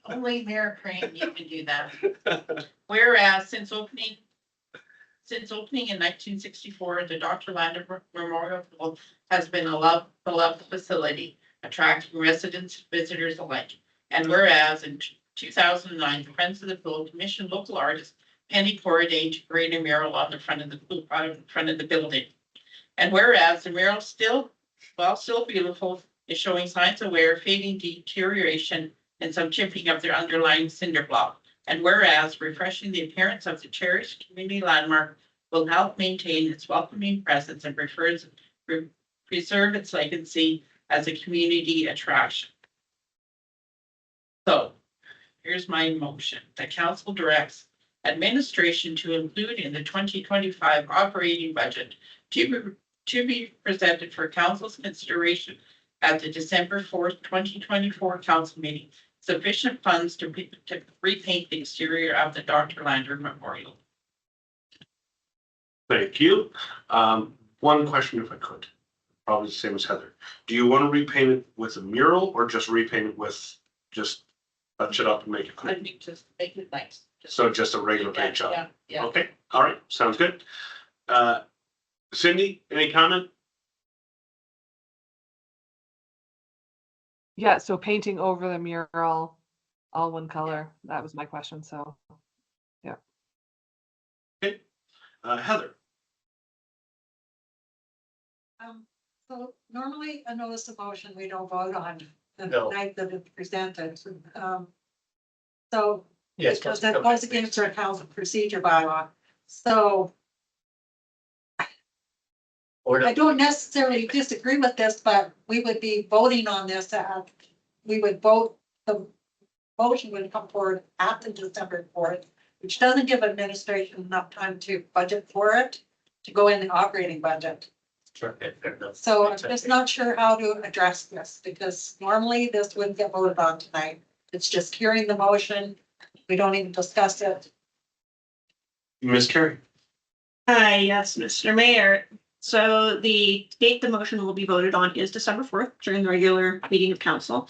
Only Mayor Crane, you can do that. Whereas since opening in 1964, the Dr. Lander Memorial Pool has been a beloved facility, attracting residents and visitors alike. And whereas in 2009, the Friends of the Pool commissioned local artist Penny Corriday to create a mural on the front of the pool, in front of the building. And whereas the mural still beautiful, is showing signs of wear, fading deterioration, and some chipping of their underlying cinder block. And whereas refreshing the appearance of the cherished community landmark will help maintain its welcoming presence and preserve its legacy as a community attraction. So here's my motion. The council directs administration to include in the 2025 operating budget to be presented for council's consideration at the December 4th, 2024 council meeting, sufficient funds to repaint the exterior of the Dr. Lander Memorial. Thank you. One question if I could, probably the same as Heather. Do you want to repaint it with a mural or just repaint it with, just touch it up and make it I clean? think just make it nice. So just a regular paint job? Yeah, yeah. Okay, all right, sounds good. Cindy, any comment? Yeah, so painting over the mural, all one color. That was my question, so. Heather? So normally a notice of motion, we don't vote on the No. night that it's presented. So Yes. because that goes against our council procedure bylaw. So Or I don't necessarily disagree with this, but we would be voting on this at, we would vote, the motion would come forward at the December 4th, which doesn't give administration enough time to budget for it, to go in the operating budget. Fair enough. So I'm just not sure how to address this, because normally this wouldn't get voted on tonight. It's just hearing the motion. We don't even discuss it. Miss Carey? Hi, yes, Mr. Mayor. So the date the motion will be voted on is December 4th during the regular meeting of council.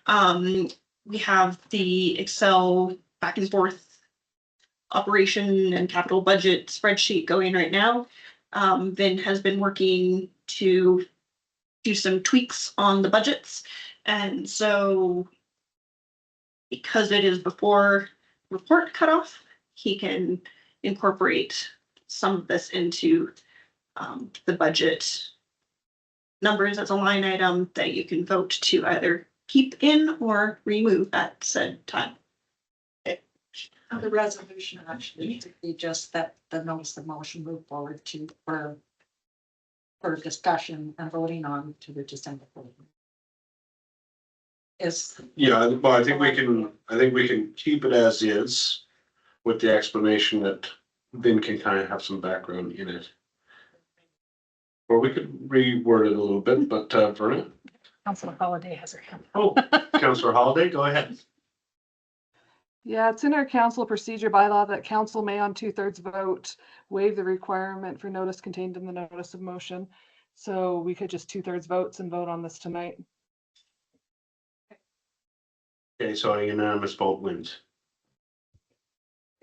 We have the Excel back and forth operation and capital budget spreadsheet going right now. Vin has been working to do some tweaks on the budgets. And so because it is before report cutoff, he can incorporate some of this into the budget numbers as a line item that you can vote to either keep in or remove at said time. The resolution actually needs to be just that the notice of motion move forward to for discussion and voting on to the December 4th. Is, Yeah, well, I think we can keep it as is with the explanation that Vin can kind of have some background in it. Or we could reword it a little bit, but Verna? Councilor Holiday has her hand. Oh, Councilor Holiday, go ahead. Yeah, it's in our council procedure bylaw that council may on 2/3 vote waive the requirement for notice contained in the notice of motion. So we could just 2/3 votes and vote on this tonight. Okay, so a unanimous vote wins.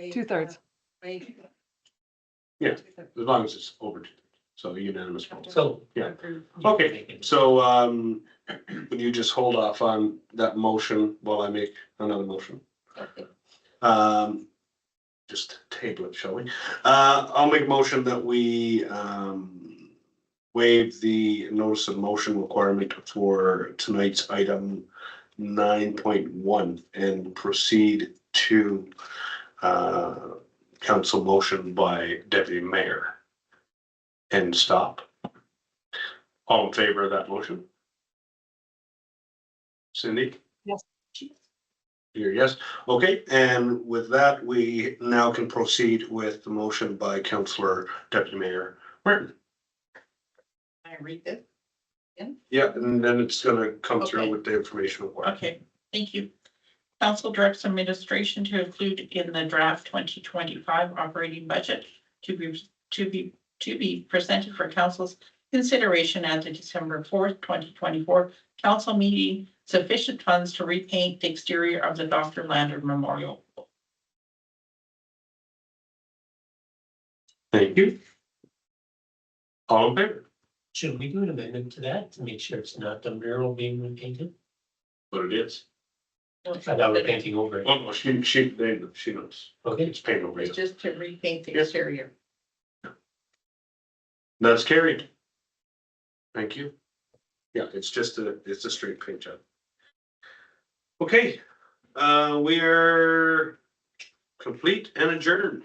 2/3. Yeah. As long as it's over 2/3, so unanimous vote. So. Yeah. Okay, so would you just hold off on that motion while I make another motion? Just table it, shall we? I'll make a motion that we waive the notice of motion requirement for tonight's item 9.1 and proceed to council motion by deputy mayor. And stop. All in favor of that motion? Cindy? Yes. Here, yes. Okay, and with that, we now can proceed with the motion by Councillor Deputy Mayor Martin. I read it. Yeah, and then it's gonna come through Okay. with the information required. Okay, thank you. Council directs administration to include in the draft 2025 operating budget to be presented for council's consideration at the December 4th, 2024 council meeting, sufficient funds to repaint the exterior of the Dr. Lander Memorial. Thank you. All in favor? Should we do an amendment to that to make sure it's not the mural being repainted? What it is. I thought we're painting over it. Oh, no, she knows. Okay. It's paint over It's it. just to repaint the Yes. exterior. That's carried. Thank you. Yeah, it's a straight paint job. Okay, we are complete and adjourned.